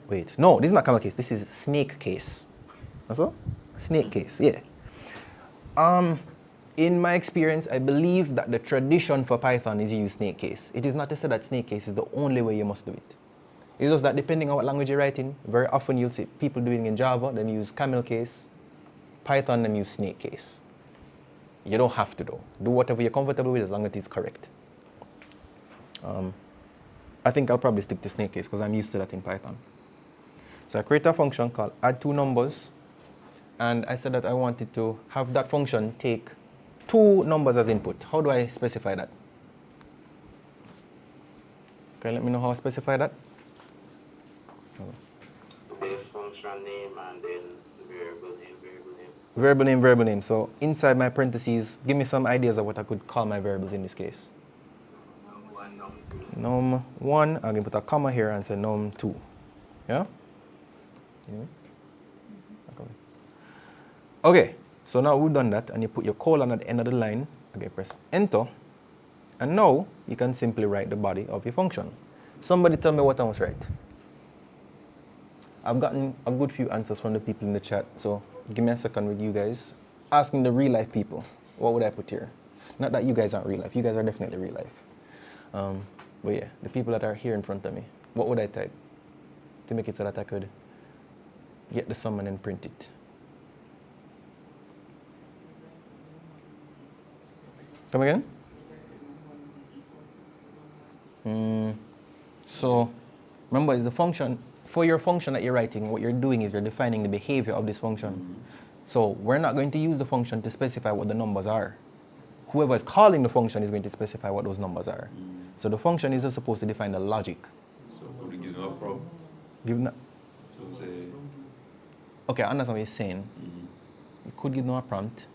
Wait, no, this is not camel case. This is snake case. That's all? Snake case, yeah. In my experience, I believe that the tradition for Python is you use snake case. It is not to say that snake case is the only way you must do it. It's just that depending on what language you're writing, very often you'll see people doing in Java, them use camel case. Python, them use snake case. You don't have to though. Do whatever you're comfortable with as long as it is correct. I think I'll probably stick to snake case because I'm used to that in Python. So I create a function called add two numbers. And I said that I wanted to have that function take two numbers as input. How do I specify that? Can you let me know how I specify that? The function name and then variable name. Variable name. So inside my parentheses, give me some ideas of what I could call my variables in this case. Num1, I'm going to put a comma here and say num2. Yeah? Okay, so now we've done that, and you put your colon at the end of the line. Okay, press enter. And now you can simply write the body of your function. Somebody tell me what I must write. I've gotten a good few answers from the people in the chat, so give me a second with you guys. Asking the real life people, what would I put here? Not that you guys aren't real life, you guys are definitely real life. But yeah, the people that are here in front of me, what would I type to make it so that I could get the sum and then print it? Come again? So remember, it's the function. For your function that you're writing, what you're doing is you're defining the behavior of this function. So we're not going to use the function to specify what the numbers are. Whoever is calling the function is going to specify what those numbers are. So the function is just supposed to define the logic. So could we give them a prompt? So say. Okay, I understand what you're saying. You could give them a prompt.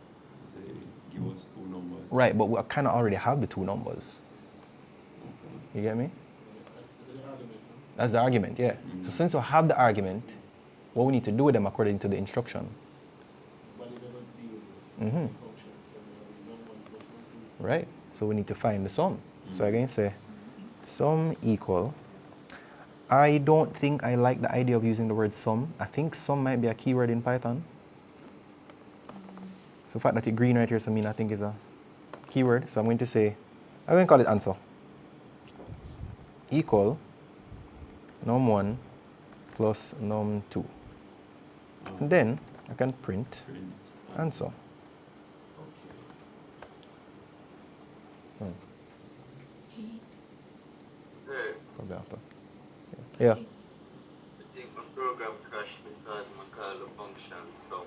Say give us two numbers. Right, but we kind of already have the two numbers. You get me? That's the argument, yeah. So since we have the argument, what we need to do with them according to the instruction. But it doesn't deal with the function, so we have the num1 plus num2. Right, so we need to find the sum. So I'm going to say sum equal. I don't think I like the idea of using the word sum. I think sum might be a keyword in Python. So the fact that it's green right here, so I think is a keyword. So I'm going to call it answer. Equal num1 plus num2. And then I can print answer. Probably after. Yeah. I think my program crashed because I call the function sum.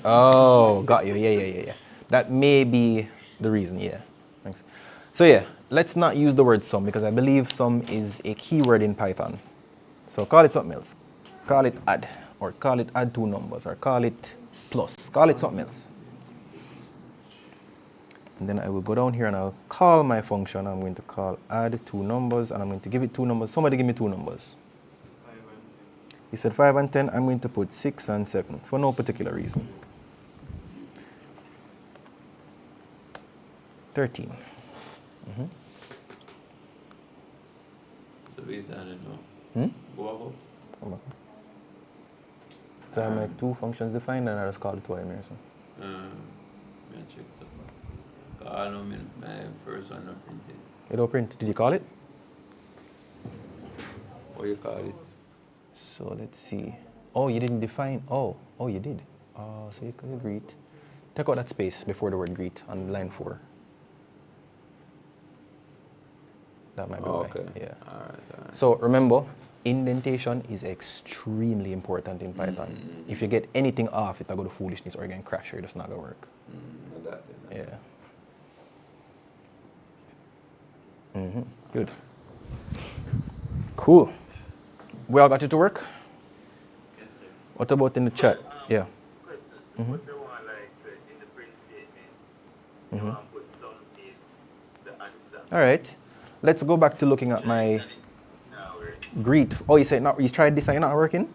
Oh, got you. Yeah. That may be the reason, yeah. Thanks. So yeah, let's not use the word sum because I believe sum is a keyword in Python. So call it something else. Call it add, or call it add two numbers, or call it plus. Call it something else. And then I will go down here and I'll call my function. I'm going to call add two numbers, and I'm going to give it two numbers. Somebody give me two numbers. 5 and 10. He said 5 and 10. I'm going to put 6 and 7 for no particular reason. 13. Mm-hmm. So wait, I don't know. Hmm? Go up. Come on. So I make two functions defined and I just call it two here. So. Let me check the call them in my first one not printed. It don't print. Did you call it? What you call it? So let's see. Oh, you didn't define. Oh, you did. Oh, so you could greet. Take out that space before the word greet on line 4. That might be why. Okay. Yeah. All right. So remember, indentation is extremely important in Python. If you get anything off, it'll go to foolishness or again crash or it's not gonna work. Yeah. Good. Cool. We all got it to work? Yes, sir. What about in the chat? Yeah. Question. Suppose they want, like, say, in the print statement, you want to put sum is the answer. All right. Let's go back to looking at my Now, right? greet. Oh, you said not. You tried this and you're not working?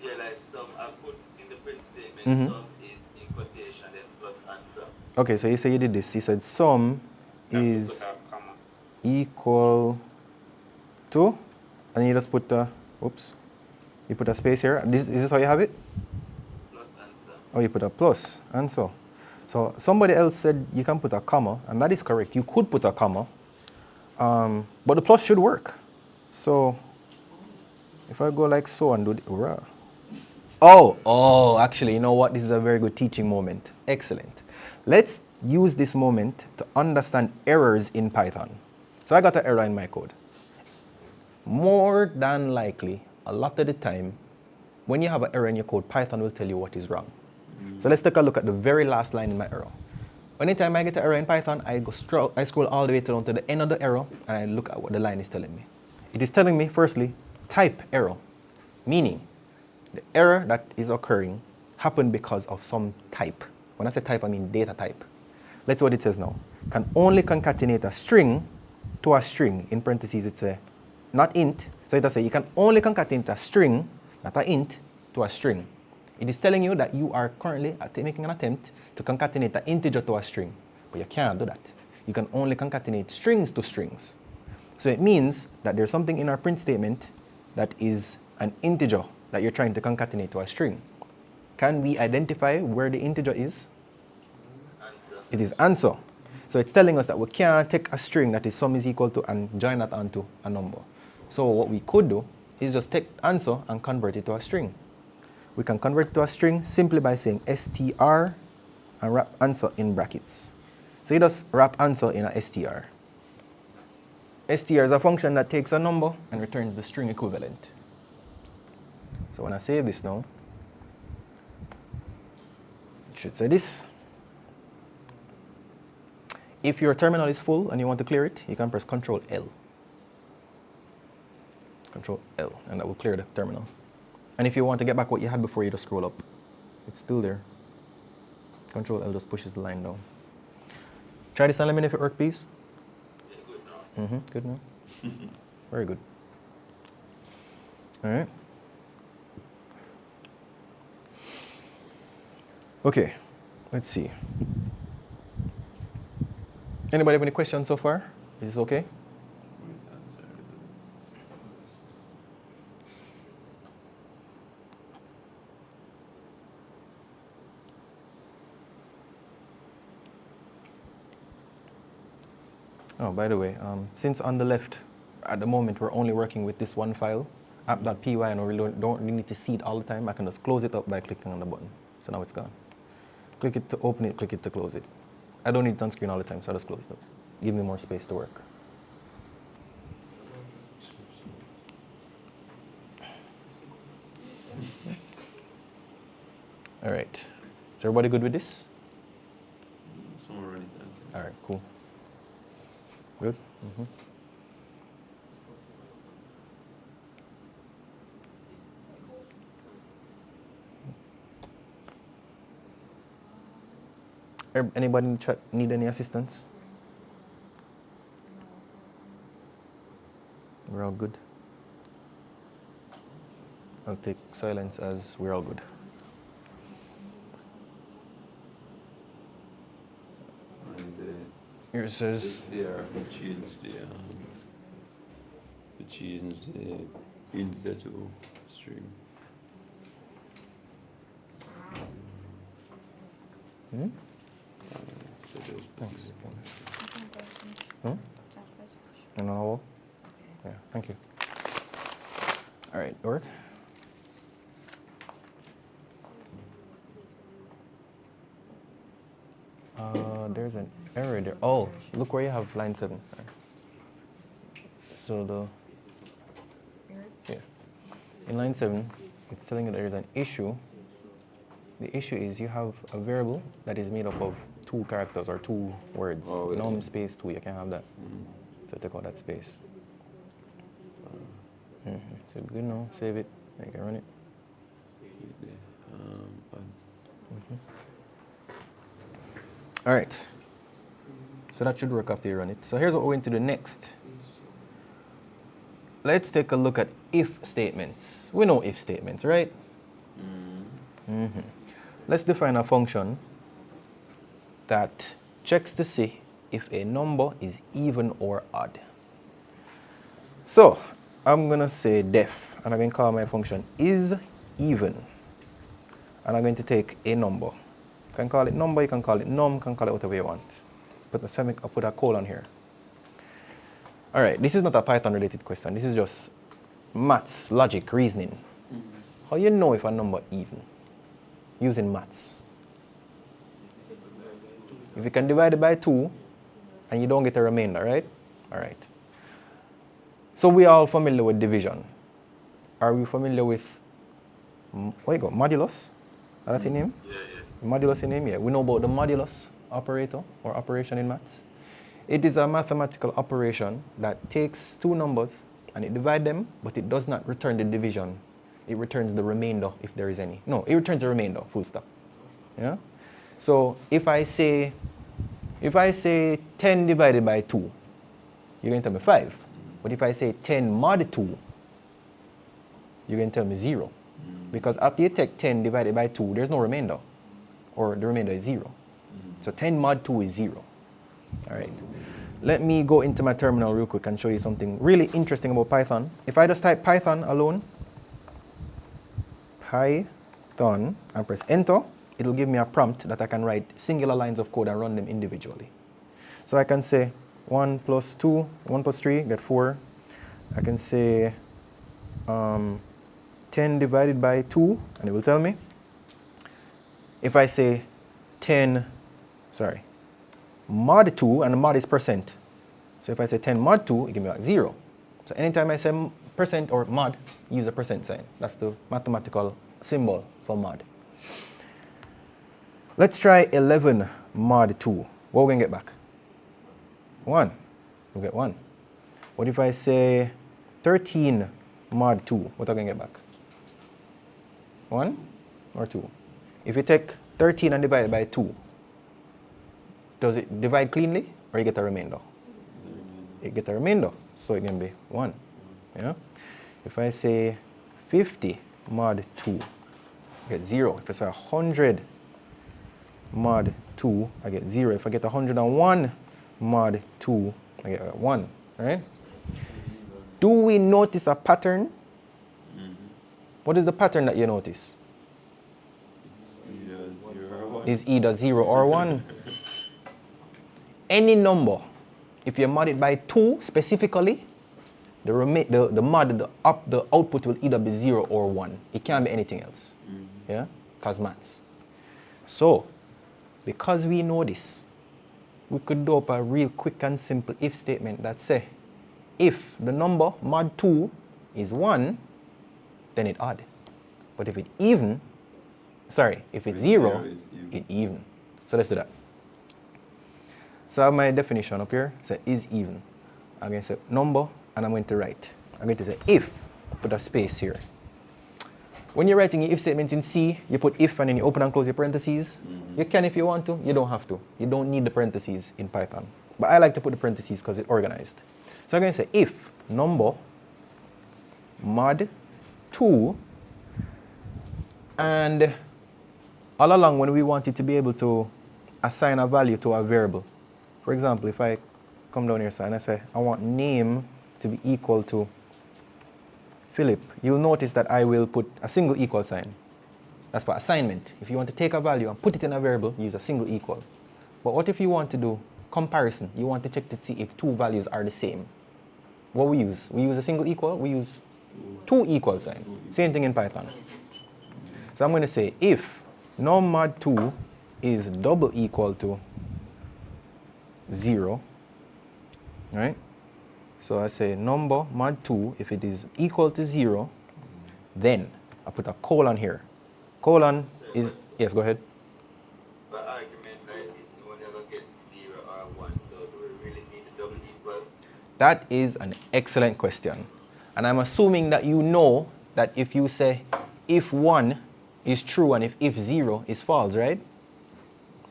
Yeah, like sum, I put in the print statement, Mhm. sum is in quotation, then plus answer. Okay, so you say you did this. You said sum is Put a comma. equal to, and you just put a, oops, you put a space here. Is this how you have it? Plus answer. Oh, you put a plus, and so. So somebody else said you can put a comma, and that is correct. You could put a comma, but the plus should work. So if I go like so and do the, actually, you know what? This is a very good teaching moment. Excellent. Let's use this moment to understand errors in Python. So I got an error in my code. More than likely, a lot of the time, when you have an error in your code, Python will tell you what is wrong. So let's take a look at the very last line in my error. Anytime I get an error in Python, I scroll all the way down to the end of the error, and I look at what the line is telling me. It is telling me, firstly, type error, meaning the error that is occurring happened because of some type. When I say type, I mean data type. Let's see what it says now. Can only concatenate a string to a string. In parentheses, it's a not int. So it does say you can only concatenate a string, not an int, to a string. It is telling you that you are currently making an attempt to concatenate an integer to a string, but you can't do that. You can only concatenate strings to strings. So it means that there's something in our print statement that is an integer that you're trying to concatenate to a string. Can we identify where the integer is? Answer. It is answer. So it's telling us that we can't take a string that is sum is equal to and join that onto a number. So what we could do is just take answer and convert it to a string. We can convert it to a string simply by saying str and wrap answer in brackets. So you just wrap answer in a str. Str is a function that takes a number and returns the string equivalent. So when I save this now, it should say this. If your terminal is full and you want to clear it, you can press Ctrl L. Ctrl L, and that will clear the terminal. And if you want to get back what you had before, you just scroll up. It's still there. Ctrl L just pushes the line down. Try this and let me know if it works, please. Yeah, good now. Good now. Very good. All right. Okay, let's see. Anybody have any questions so far? Is this okay? Oh, by the way, since on the left, at the moment, we're only working with this one file, app.py, and we really don't really need to see it all the time. I can just close it up by clicking on the button. So now it's gone. Click it to open it, click it to close it. I don't need it on screen all the time, so I'll just close it up. Give me more space to work. All right. Is everybody good with this? Someone run it down. All right, cool. Good? Anybody in the chat need any assistance? We're all good. I'll take silence as we're all good. Here it says There we change the inset to string. Thanks. Hmm? And all? Yeah, thank you. All right, work. There's an error there. Oh, look where you have line 7. So in line 7, it's telling you there is an issue. The issue is you have a variable that is made up of 2 characters or 2 words. Oh, yeah. Num space 2, you can't have that. So take out that space. So good now, save it, you can run it. All right. So that should work after you run it. So here's what we're going to do next. Let's take a look at if statements. We know if statements, right? Let's define a function that checks to see if a number is even or odd. So I'm going to say def, and I'm going to call my function is even. And I'm going to take a number. You can call it number, you can call it num, you can call it whatever you want. I'll put a colon here. All right, this is not a Python related question. This is just maths, logic, reasoning. How you know if a number even? Using maths. If you can divide it by 2 and you don't get a remainder, right? All right. So we are all familiar with division. Are we familiar with, where you go, modulus? Is that in name? Yeah. Modulus in name, yeah. We know about the modulus operator or operation in maths. It is a mathematical operation that takes 2 numbers and it divides them, but it does not return the division. It returns the remainder if there is any. No, it returns the remainder, full stop. Yeah? So if I say 10 divided by 2, you're going to tell me 5. But if I say 10 mod 2, you're going to tell me 0. Because after you take 10 divided by 2, there's no remainder. Or the remainder is 0. So 10 mod 2 is 0. All right. Let me go into my terminal real quick and show you something really interesting about Python. If I just type Python alone, Python, and press enter, it'll give me a prompt that I can write singular lines of code and run them individually. So I can say 1 plus 2, 1 plus 3, get 4. I can say 10 divided by 2, and it will tell me. If I say mod 2, and mod is percent. So if I say 10 mod 2, it gives me like 0. So anytime I say percent or mod, use a percent sign. That's the mathematical symbol for mod. Let's try 11 mod 2. What are we going to get back? 1. We'll get 1. What if I say 13 mod 2? What are we going to get back? 1 or 2? If you take 13 and divide it by 2, does it divide cleanly or you get a remainder? You get a remainder, so it can be 1. Yeah? If I say 50 mod 2, I get 0. If I say 100 mod 2, I get 0. If I get 101 mod 2, I get 1. Right? Do we notice a pattern? What is the pattern that you notice? Is either 0 or 1. Any number, if you mod it by 2 specifically, the output will either be 0 or 1. It can't be anything else. Yeah? Because maths. So, because we know this, we could do up a real quick and simple if statement that say, if the number mod 2 is 1, then it odd. But if it's even, if it's 0, it even. So let's do that. So I have my definition up here. Say is even. I'm going to say number, and I'm going to write. I'm going to say if, put a space here. When you're writing your if statements in C, you put if and then you open and close your parentheses. You can if you want to, you don't have to. You don't need the parentheses in Python. But I like to put the parentheses because it's organized. So I'm going to say if number mod 2, and all along when we want it to be able to assign a value to a variable. For example, if I come down here and I say I want name to be equal to Philip, you'll notice that I will put a single equal sign. That's for assignment. If you want to take a value and put it in a variable, use a single equal. But what if you want to do comparison? You want to check to see if two values are the same. What we use? We use a single equal, we use two equal sign. Same thing in Python. So I'm going to say if num mod 2 is double equal to 0, right? So I say number mod 2, if it is equal to 0, then I put a colon here. Colon is, yes, go ahead. By argument like this, you only ever get 0 or 1, so do we really need a double equal? That is an excellent question. And I'm assuming that you know that if you say if 1 is true and if 0 is false, right?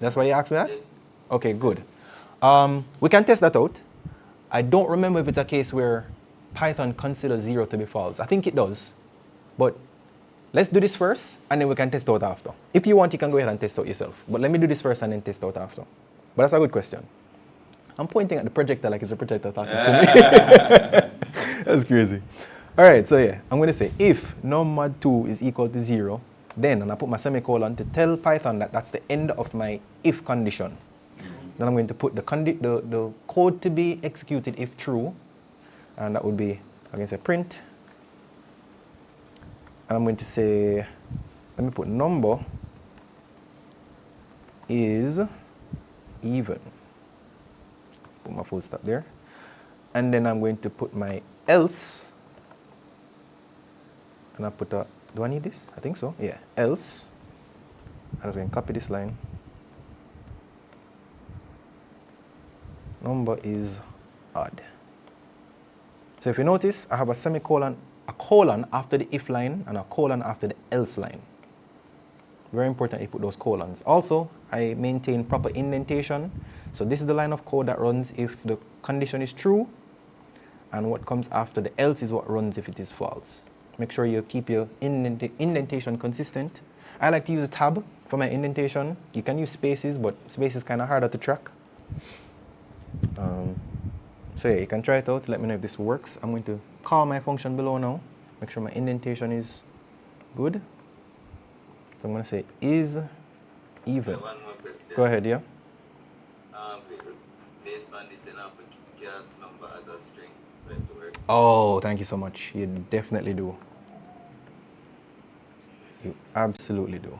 That's why you asked me that? Yes. Okay, good. We can test that out. I don't remember if it's a case where Python considers 0 to be false. I think it does. But let's do this first, and then we can test out after. If you want, you can go ahead and test out yourself. But let me do this first and then test out after. But that's a good question. I'm pointing at the projector like it's a projector talking to me. That's crazy. All right, so yeah, I'm going to say if num mod 2 is equal to 0, then, and I put my semicolon to tell Python that that's the end of my if condition. Then I'm going to put the code to be executed if true, and that would be, I'm going to say print, and I'm going to say, let me put number is even. Put my full stop there. And then I'm going to put my else, and I put a, do I need this? I think so, yeah, else. I'm going to copy this line. Number is odd. So if you notice, I have a semicolon, a colon after the if line, and a colon after the else line. Very important you put those colons. Also, I maintain proper indentation. So this is the line of code that runs if the condition is true, and what comes after the else is what runs if it is false. Make sure you keep your indentation consistent. I like to use a tab for my indentation. You can use spaces, but space is kind of harder to track. So yeah, you can try it out. Let me know if this works. I'm going to call my function below now. Make sure my indentation is good. So I'm going to say is even. So one more question. Go ahead, yeah. Based on this, enough gas number as a string, like to work. Oh, thank you so much. You definitely do. You absolutely do.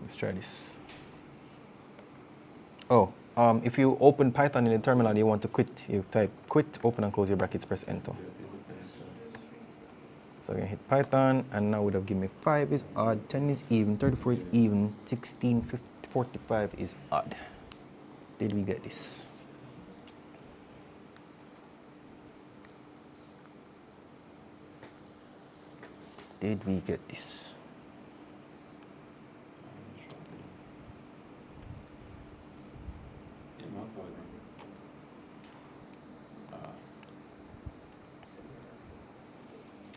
Let's try this. Oh, if you open Python in the terminal and you want to quit, you type quit, open and close your brackets, press enter. So I'm going to hit Python, and now it would have given me 5 is odd, 10 is even, 34 is even, 16, 50, 45 is odd. Did we get this? Did we get this?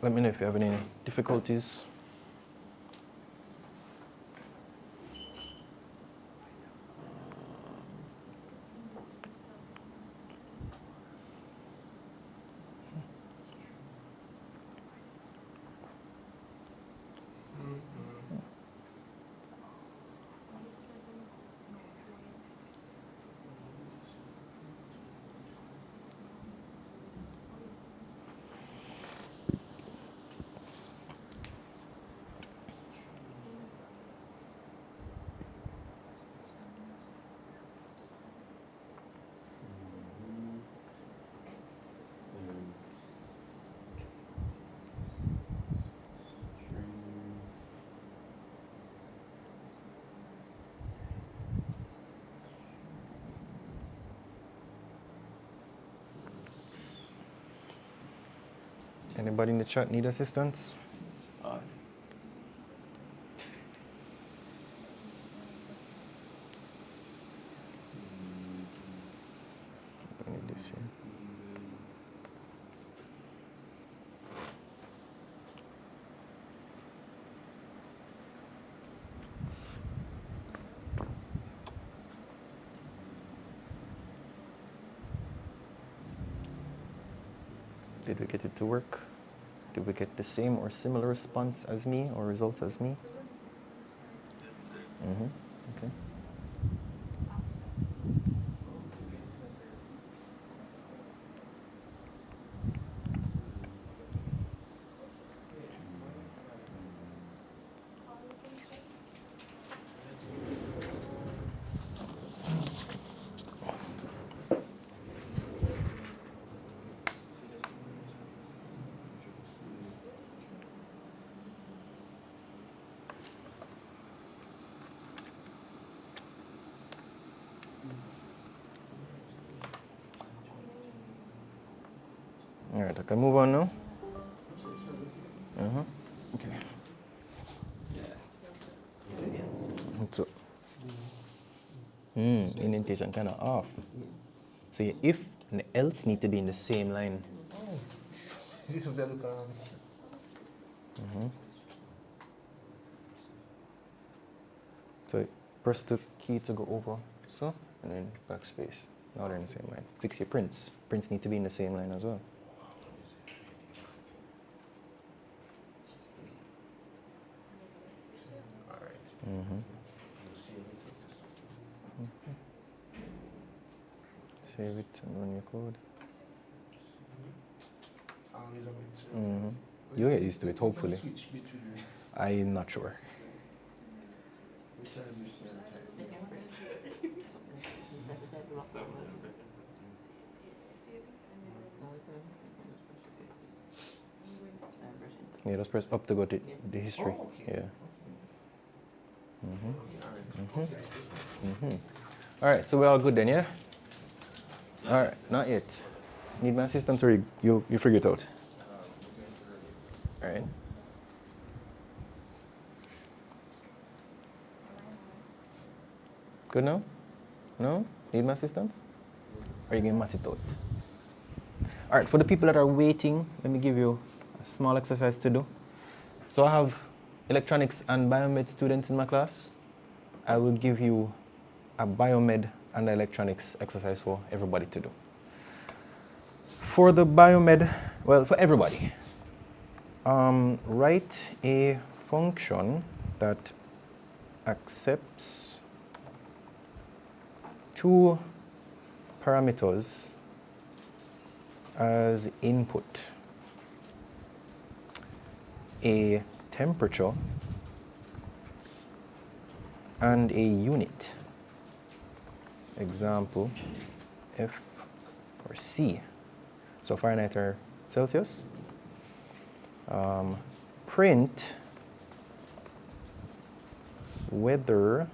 Let me know if you have any difficulties. Anybody in the chat need assistance? I need this here. Did we get it to work? Did we get the same or similar response as me or results as me? Yes, sir. Okay. All right, I can move on now. Okay. So, indentation kind of off. So your if and the else need to be in the same line. See if they look So press the key to go over, so, and then backspace. Now they're in the same line. Fix your prints. Prints need to be in the same line as well. Save it and run your code. You'll get used to it, hopefully. Switch between I'm not sure. Yeah, just press up to go to the history. Yeah. All right, so we're all good then, yeah? All right, not yet. Need my assistance or you figure it out? All right. Good now? No? Need my assistance? Or are you going to match it out? All right, for the people that are waiting, let me give you a small exercise to do. So I have electronics and biomed students in my class. I will give you a biomed and electronics exercise for everybody to do. For the biomed, well, for everybody, write a function that accepts two parameters as input: a temperature and a unit. Example, F or C. So Fahrenheit or Celsius. Print whether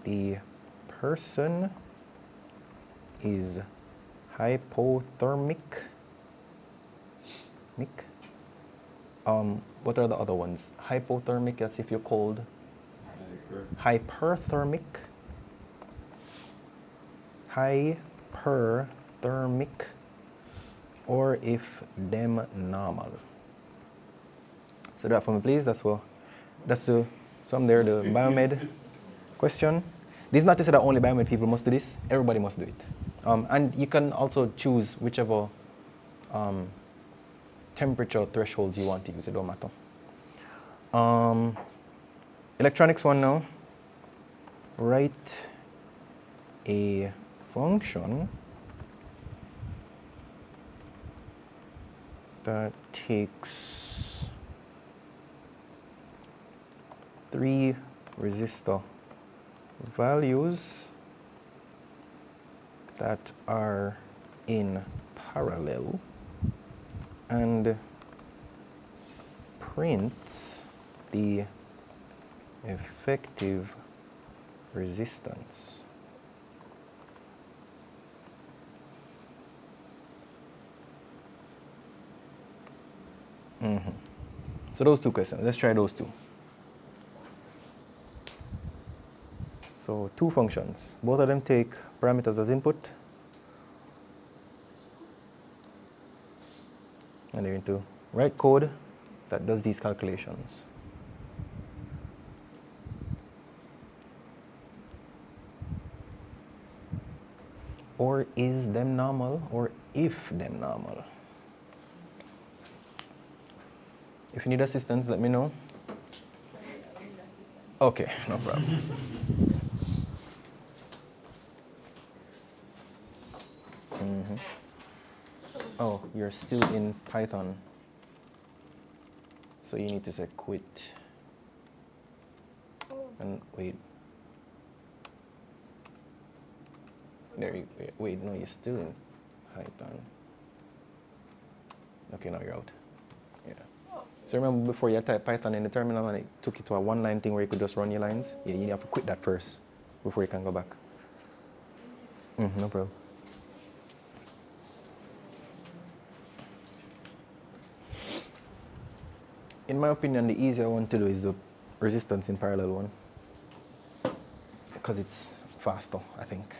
the person is hypothermic. What are the other ones? Hypothermic, that's if you're cold. Hyperthermic. Hyperthermic. Or if them normal. So that for me, please. That's the some there, the biomed question. This is not to say that only biomed people must do this. Everybody must do it. And you can also choose whichever temperature thresholds you want to use. It don't matter. Electronics one now. Write a function that takes 3 resistor values that are in parallel and prints the effective resistance. So those two questions, let's try those two. So 2 functions, both of them take parameters as input, and they're going to write code that does these calculations. Or is them normal, or if them normal. If you need assistance, let me know. Sorry, I need assistance. Okay, no problem. Oh, you're still in Python. So you need to say quit. Oh. And wait. There you wait, no, you're still in Python. Okay, now you're out. Yeah. Oh. So remember before you typed Python in the terminal and it took you to a one-line thing where you could just run your lines? Yeah, you have to quit that first before you can go back. No problem. In my opinion, the easier one to do is the resistance in parallel one, because it's faster, I think.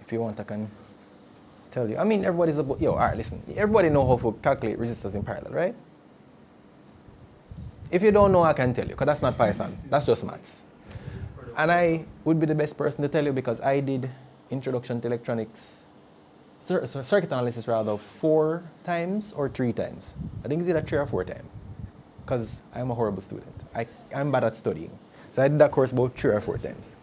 If you want, I can tell you. I mean, everybody's about, all right, listen. Everybody know how to calculate resistors in parallel, right? If you don't know, I can tell you, because that's not Python. That's just maths. And I would be the best person to tell you because I did introduction to electronics, circuit analysis rather, 4 times or 3 times. I think it's either 3 or 4 times, because I'm a horrible student. I'm bad at studying. So I did that course about 3 or 4 times.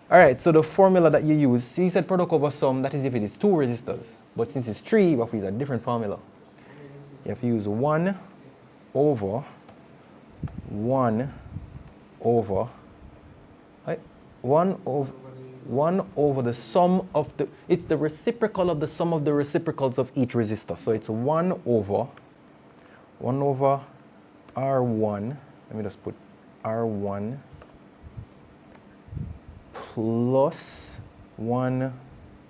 All right, so the formula that you use, see, you said product over sum, that is if it is 2 resistors. But since it's 3, you have to use a different formula. You have to use 1 over 1 over, right? 1 over the sum of the, it's the reciprocal of the sum of the reciprocals of each resistor. So it's 1 over R1, let me just put R1 plus 1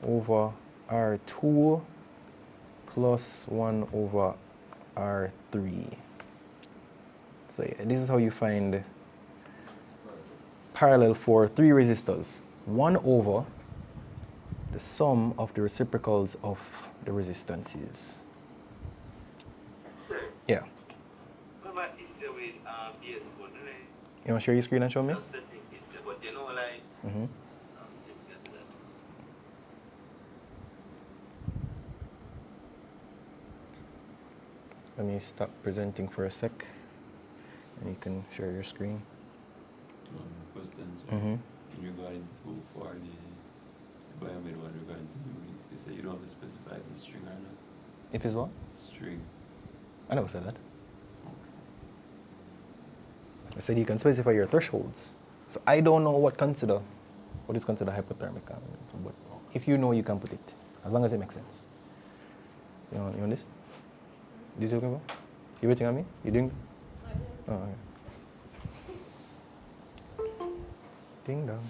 over R2 plus 1 over R3. So yeah, this is how you find parallel for 3 resistors. 1 over the sum of the reciprocals of the resistances. Sir, Yeah. what about issue with BS1, right? You want to share your screen and show me? It's a setting issue, but you know, like, see if we can do that. Let me stop presenting for a sec, and you can share your screen. Questions. Mm-hmm. Regarding for the biomed one regarding to unit, you say you don't have to specify the string or not? If it's what? String. I never said that. I said you can specify your thresholds. So I don't know what is considered hypothermic. But if you know, you can put it, as long as it makes sense. You want this? This you looking for? You waiting on me? You doing? Oh, okay. Ding dong.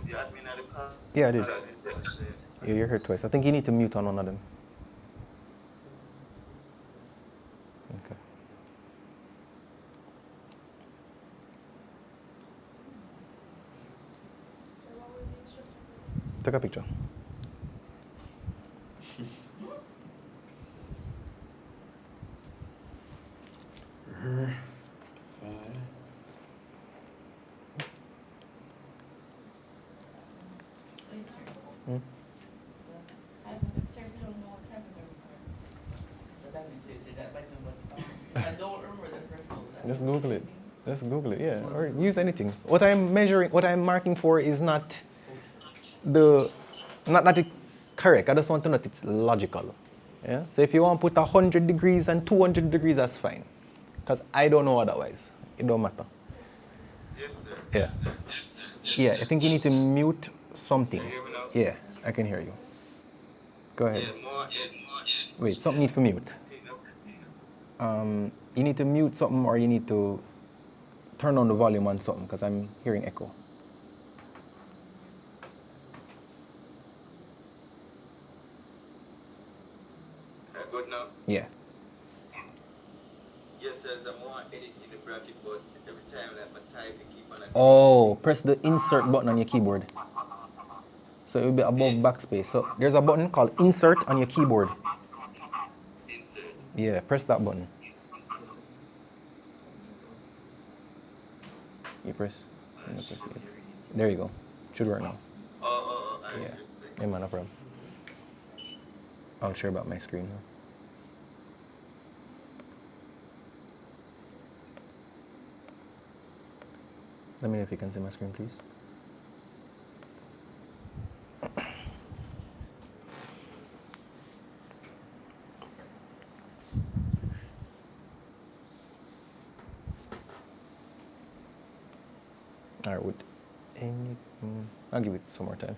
The admin at the car. Yeah, I did. You heard twice. I think you need to mute on one of them. Okay. So what were the instructions? Take a picture. Just Google it. Just Google it, yeah. Or use anything. What I'm measuring, what I'm marking for is not that it's correct. I just want to know that it's logical. Yeah? So if you want to put 100 degrees and 200 degrees, that's fine. Because I don't know otherwise. It don't matter. Yes, sir. Yeah. Yes, sir. Yes, sir. Yes, Yeah, sir. I think you need to mute something. Can you hear me now? Yeah, I can hear you. Go ahead. Yeah, more. Wait, something need to mute. You need to mute something or you need to turn on the volume on something because I'm hearing echo. Good now? Yeah. Yes, as I'm more edit in the bracket, but every time that I type, it keep on. Oh, press the insert button on your keyboard. So it will be above backspace. So there's a button called insert on your keyboard. Insert. Yeah, press that button. You press. it. There you go. Should work now. I Yeah. respect. Yeah, man, no problem. I'll share about my screen now. Let me know if you can see my screen, please. All right, I'll give it some more time.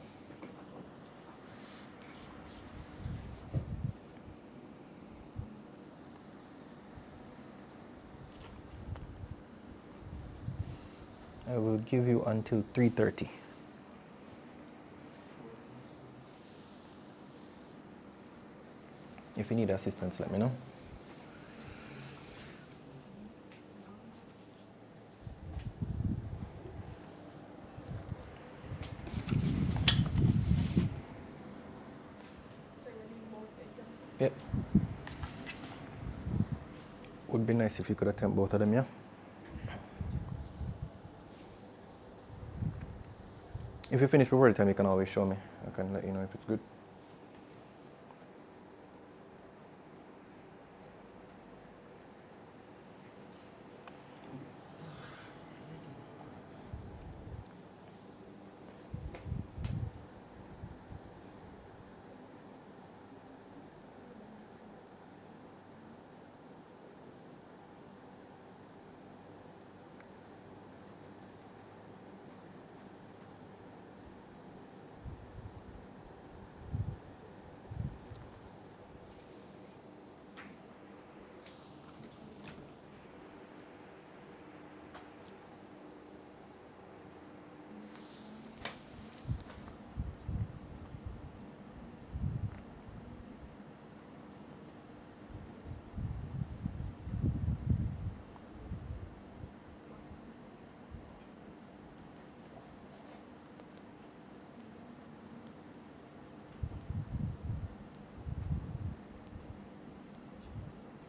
I will give you until 3:30. If you need assistance, let me know. So you need both exams? Yep. Would be nice if you could attempt both of them, yeah? If you finish before the time, you can always show me. I can let you know if it's good.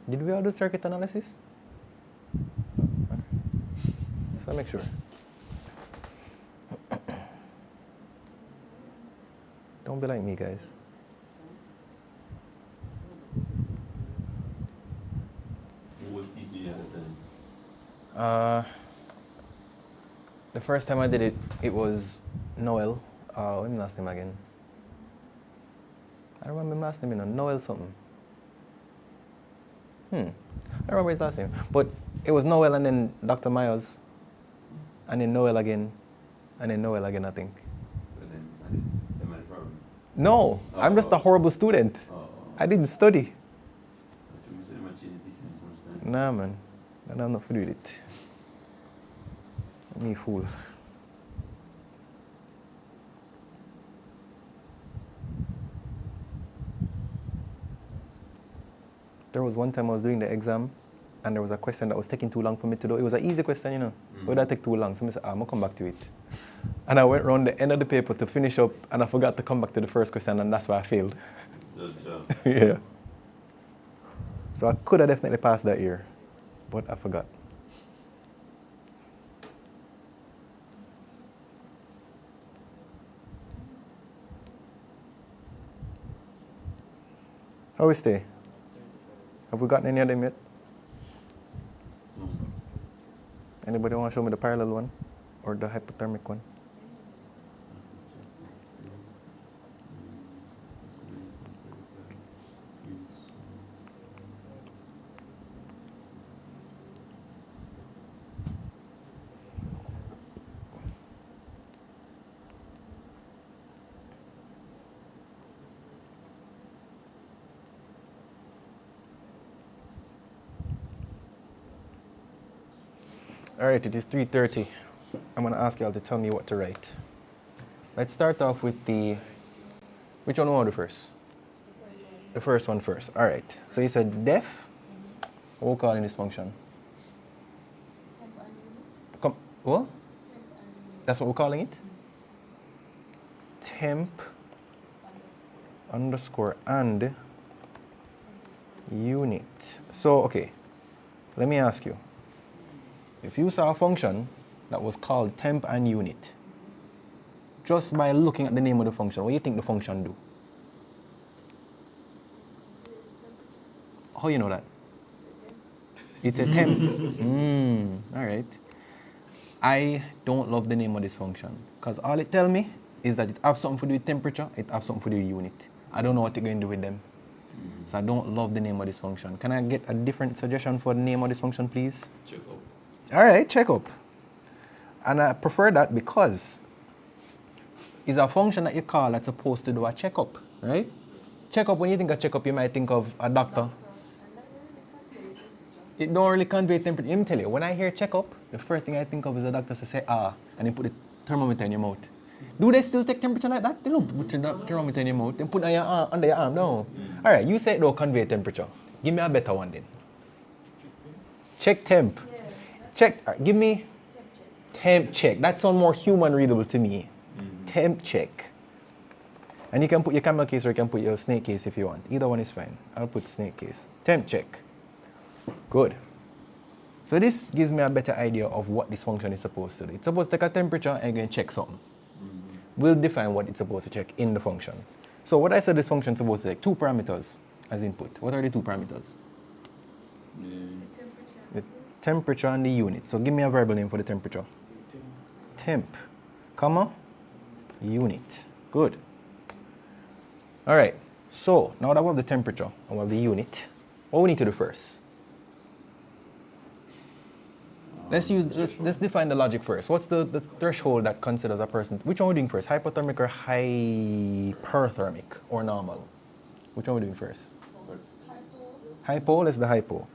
Did we all do circuit analysis? Okay. Just to make sure. Don't be like me, guys. What did you have done? The first time I did it, it was Noel. What's his last name again? I don't remember his last name, you know. Noel something. I don't remember his last name. But it was Noel and then Dr. Myers. And then Noel again. And then Noel again, I think. So then, am I the problem? No, I'm just a horrible student. I didn't study. Nah, man. I don't have nothing to do with it. Me fool. There was one time I was doing the exam and there was a question that was taking too long for me to do. It was an easy question, you know. Why did that take too long? So I said, I'm going to come back to it. And I went around the end of the paper to finish up and I forgot to come back to the first question and that's why I failed. Yeah. So I could have definitely passed that year, but I forgot. How we stay? Have we gotten any of them yet? Anybody want to show me the parallel one or the hypothermic one? All right, it is 3:30. I'm going to ask y'all to tell me what to write. Let's start off with the, which one we want to do first? The first one first. All right. So you said def. What are we calling this function? Temp and unit. Come, what? Temp and unit. That's what we're calling it? Temp underscore and unit. So, okay. Let me ask you. If you saw a function that was called temp and unit, just by looking at the name of the function, what do you think the function do? It's temperature. How you know that? It's a It's temp. a temp. All right. I don't love the name of this function because all it tells me is that it has something to do with temperature, it has something to do with unit. I don't know what you're going to do with them. So I don't love the name of this function. Can I get a different suggestion for the name of this function, please? Check up. All right, check up. And I prefer that because it's a function that you call that's supposed to do a checkup, right? Checkup, when you think of checkup, you might think of a doctor. And that really convey temperature. It don't really convey temperature. Let me tell you, when I hear checkup, the first thing I think of is a doctor to say, and then put the thermometer in your mouth. Do they still take temperature like that? They don't put the thermometer in your mouth. They put it on your arm, under your arm, no. All right, you say it don't convey temperature. Give me a better one then. Check temp. Yeah. Check, all right, give me Temp check. temp check. That sounds more human readable to me. Temp check. And you can put your camel case or you can put your snake case if you want. Either one is fine. I'll put snake case. Temp check. Good. So this gives me a better idea of what this function is supposed to do. It's supposed to take a temperature and you're going to check something. We'll define what it's supposed to check in the function. So what I said this function is supposed to take 2 parameters as input. What are the 2 parameters? Yeah. The temperature and the unit. So give me a variable name for the temperature. Temp, comma, unit. Good. All right. So now that we have the temperature and we have the unit, what we need to do first? Let's define the logic first. What's the threshold that considers a person? Which one are we doing first? Hypothermic or hyperthermic or normal? Which one are we doing first? Hypo, let's the hypo.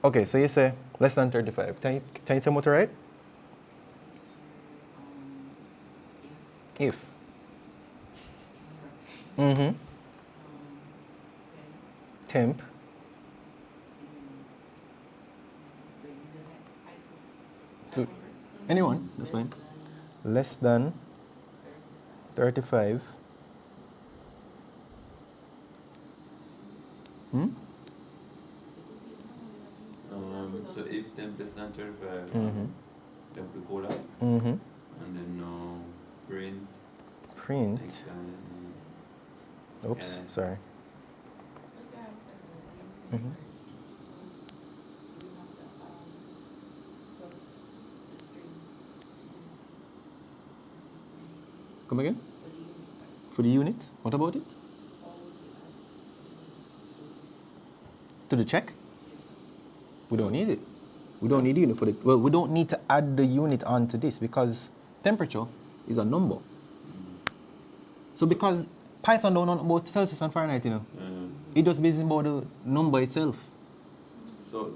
Okay, so you say less than 35. Can you tell me what to write? If. Temp. To anyone, that's fine. Less than 35. So if temp less than 35, Mhm. then we call that, Mm-hmm. and then print. Print. Next time, Oops, Yeah. sorry. Mhm. Come again? For the unit? What about it? To the check? We don't need it. We don't need unit for it. Well, we don't need to add the unit onto this because temperature is a number. So because Python don't know about Celsius and Fahrenheit, you know, it just based about the number itself. So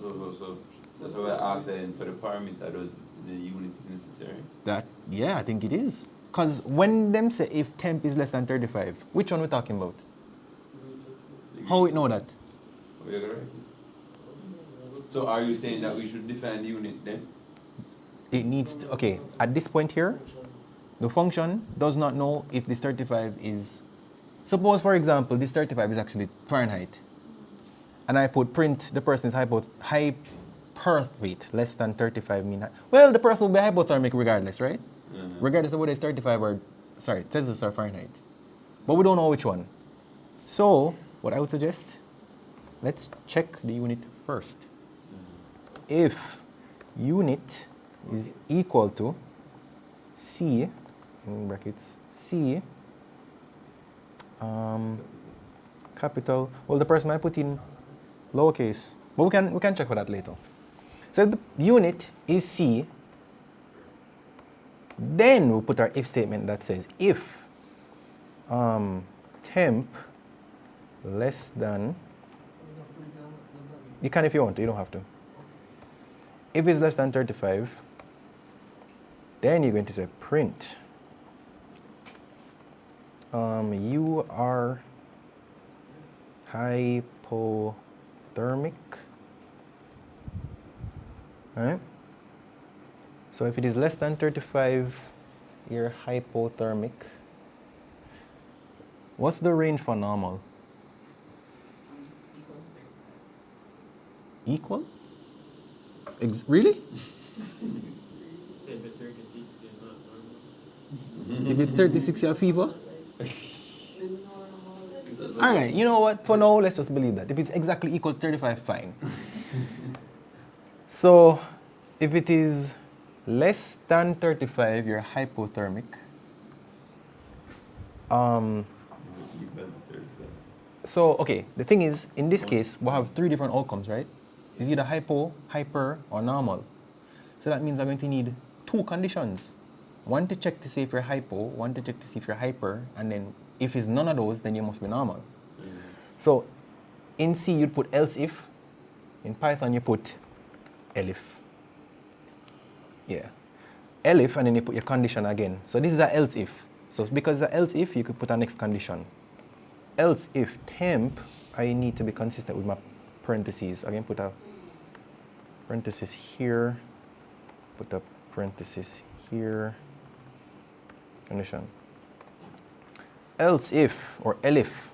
that's why I asked then for the parameter, does the unit is necessary? That, yeah, I think it is. Because when them say if temp is less than 35, which one we talking about? How we know that? Oh, you're correct. So are you saying that we should define the unit then? It needs to, okay, at this point here, the function does not know if this 35 is, suppose for example, this 35 is actually Fahrenheit. And I put print the person is wait, less than 35 mean, well, the person will be hypothermic regardless, right? Regardless of whether it's 35 or, sorry, Celsius or Fahrenheit. But we don't know which one. So, what I would suggest, let's check the unit first. If unit is equal to C, in brackets, C, capital, well, the person might put in lowercase, but we can check for that later. So if the unit is C, then we'll put our if statement that says if temp less than, you can if you want to, you don't have to. if it's less than 35, then you're going to say print you are hypothermic. Right? So if it is less than 35, you're hypothermic. What's the range for normal? Equal? Really? Say for 36, you're not normal. If it's 36, you have fever? Because All right, you know what? For now, let's just believe that. If it's exactly equal to 35, fine. So if it is less than 35, you're hypothermic. equal to 35. So, okay, the thing is, in this case, we'll have 3 different outcomes, right? It's either hypo, hyper, or normal. So that means I'm going to need 2 conditions. One to check to see if you're hypo, one to check to see if you're hyper, and then if it's none of those, then you must be normal. So in C, you'd put else if. In Python, you put elif. Yeah. Elif, and then you put your condition again. So this is a else if. So because it's a else if, you could put a next condition. Else if temp, I need to be consistent with my parentheses. Again, put a parenthesis here, put a parenthesis here, condition. Else if, or elif,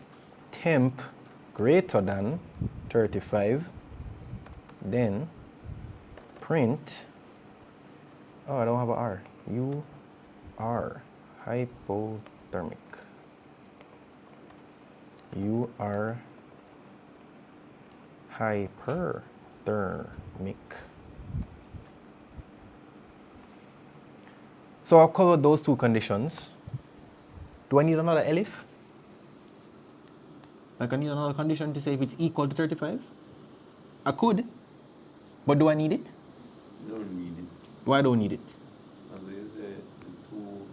temp greater than 35, then print, oh, I don't have an R. You are hypothermic. You are hyperthermic. So I've covered those 2 conditions. Do I need another elif? Like I need another condition to say if it's equal to 35? I could, but do I need it? You don't need it. Why don't need it? As you say, the 2,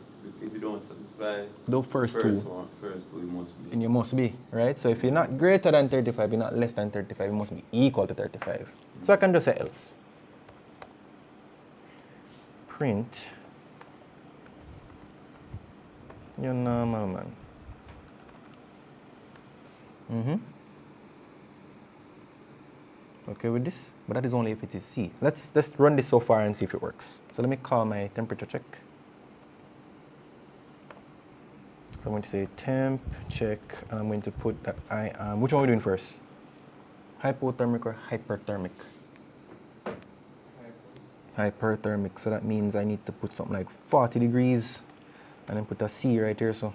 if you don't satisfy The first two. First two, you must be. And you must be, right? So if you're not greater than 35, you're not less than 35, you must be equal to 35. So I can just say else. Print your normal man. Okay with this? But that is only if it is C. Let's run this so far and see if it works. So let me call my temperature check. So I'm going to say temp check, and I'm going to put that I am, which one are we doing first? Hypothermic or hyperthermic? Hyperthermic. So that means I need to put something like 40 degrees and then put a C right here. So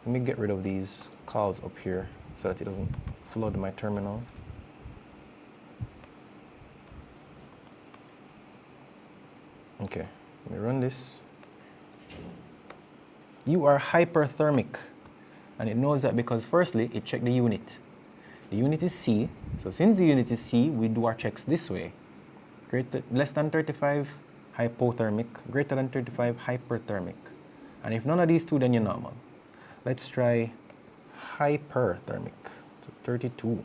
let me get rid of these calls up here so that it doesn't flood my terminal. Okay, let me run this. You are hyperthermic, and it knows that because firstly, it checked the unit. The unit is C, so since the unit is C, we do our checks this way. Less than 35, hypothermic. Greater than 35, hyperthermic. And if none of these 2, then you're normal. Let's try hyperthermic. So 32.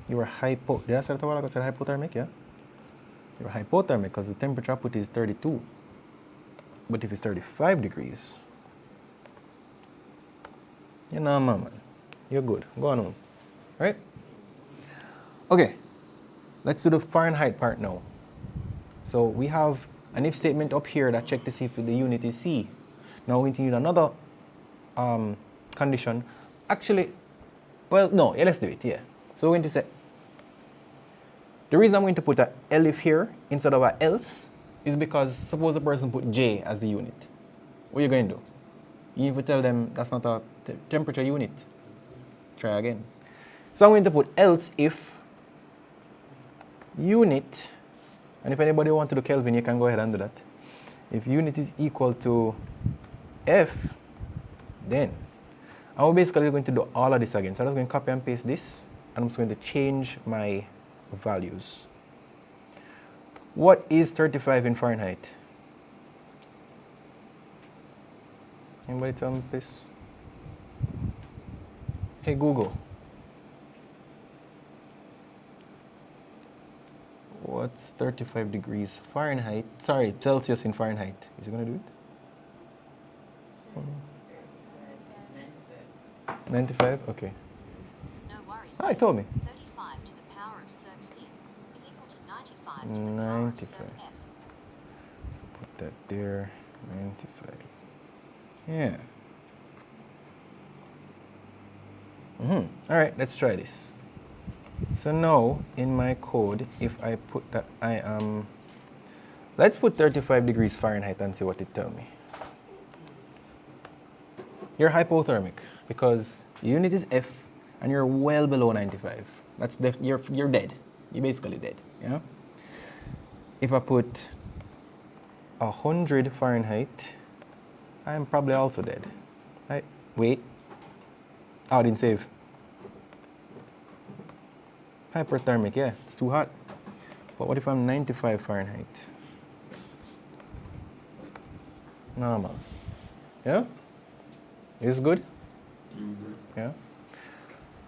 You are hypo. Did I say that a while ago? I said hypothermic, yeah? You're hypothermic because the temperature output is 32. But if it's 35 degrees, you're normal, man. You're good. Go on home. Right? Okay. Let's do the Fahrenheit part now. So we have an if statement up here that checks to see if the unit is C. Now we need another condition. Actually, well, no, yeah, let's do it, yeah. So we're going to say, the reason I'm going to put a elif here instead of a else is because suppose a person put J as the unit. What are you going to do? You need to tell them that's not a temperature unit. Try again. So I'm going to put else if unit, and if anybody wants to do Kelvin, you can go ahead and do that. If unit is equal to F, then I'm basically going to do all of this again. So I'm just going to copy and paste this, and I'm just going to change my values. What is 35 in Fahrenheit? Anybody tell me, please? Hey, Google. What's 35 degrees Fahrenheit? Sorry, Celsius in Fahrenheit. Is it going to do it? 95? Okay. No worries. Ah, it told me. 35 to the power of circ C is equal to 95 to the power of 95. circ F. Put that there. 95. Yeah. All right, let's try this. So now in my code, if I put that I am, let's put 35 degrees Fahrenheit and see what it tells me. You're hypothermic because unit is F and you're well below 95. That's you're dead. You're basically dead. Yeah. If I put 100 Fahrenheit, I'm probably also dead. Right? Wait. Oh, I didn't save. Hyperthermic, yeah, it's too hot. But what if I'm 95 Fahrenheit? Normal. Yeah? Is this good? Yeah?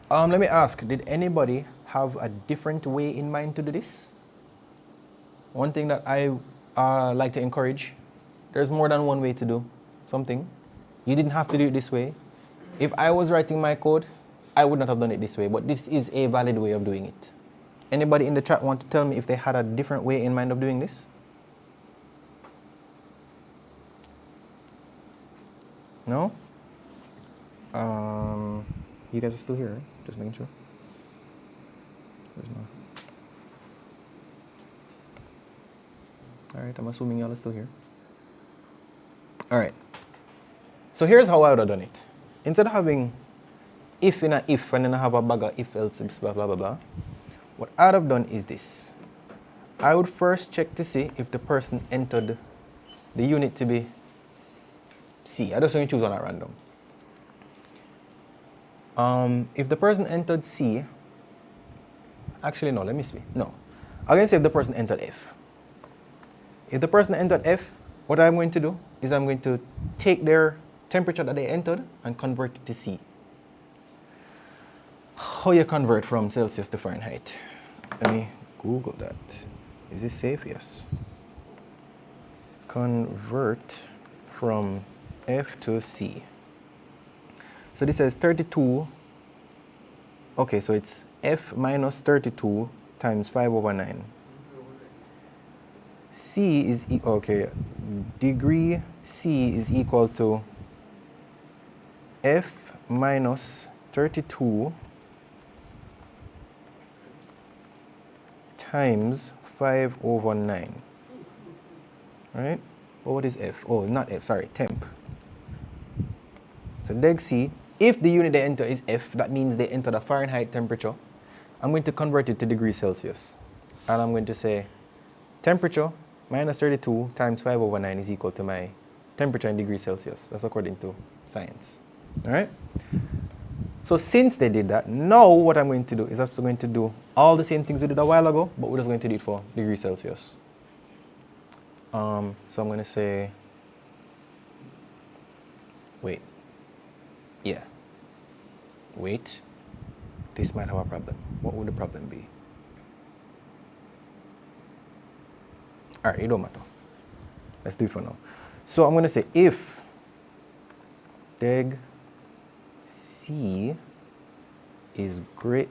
Let me ask, did anybody have a different way in mind to do this? One thing that I like to encourage, there's more than one way to do something. You didn't have to do it this way. If I was writing my code, I would not have done it this way, but this is a valid way of doing it. Anybody in the chat want to tell me if they had a different way in mind of doing this? No? You guys are still here, right? Just making sure. Where's my... All right, I'm assuming y'all are still here. All right. So here's how I would have done it. Instead of having if in a if and then I have a bag of if else blah blah blah blah, what I would have done is this. I would first check to see if the person entered the unit to be C. I just want to choose one at random. If the person entered C, actually no, let me see. No, I'm going to say if the person entered F. If the person entered F, what I'm going to do is I'm going to take their temperature that they entered and convert it to C. How you convert from Celsius to Fahrenheit? Let me Google that. Is this safe? Yes. Convert from F to C. So this says 32. Okay, so it's F minus 32 times 5 over 9. C is, okay, degree C is equal to F minus 32 times 5 over 9. Right? Well, what is F? Oh, not F, sorry, temp. So deg C, if the unit they enter is F, that means they enter the Fahrenheit temperature. I'm going to convert it to degrees Celsius. And I'm going to say temperature minus 32 times 5 over 9 is equal to my temperature in degrees Celsius. That's according to science. All right? So since they did that, now what I'm going to do is I'm going to do all the same things we did a while ago, but we're just going to do it for degrees Celsius. So I'm going to say, wait. Yeah. Wait. This might have a problem. What would the problem be? All right, it don't matter. Let's do it for now. So I'm going to say if deg C is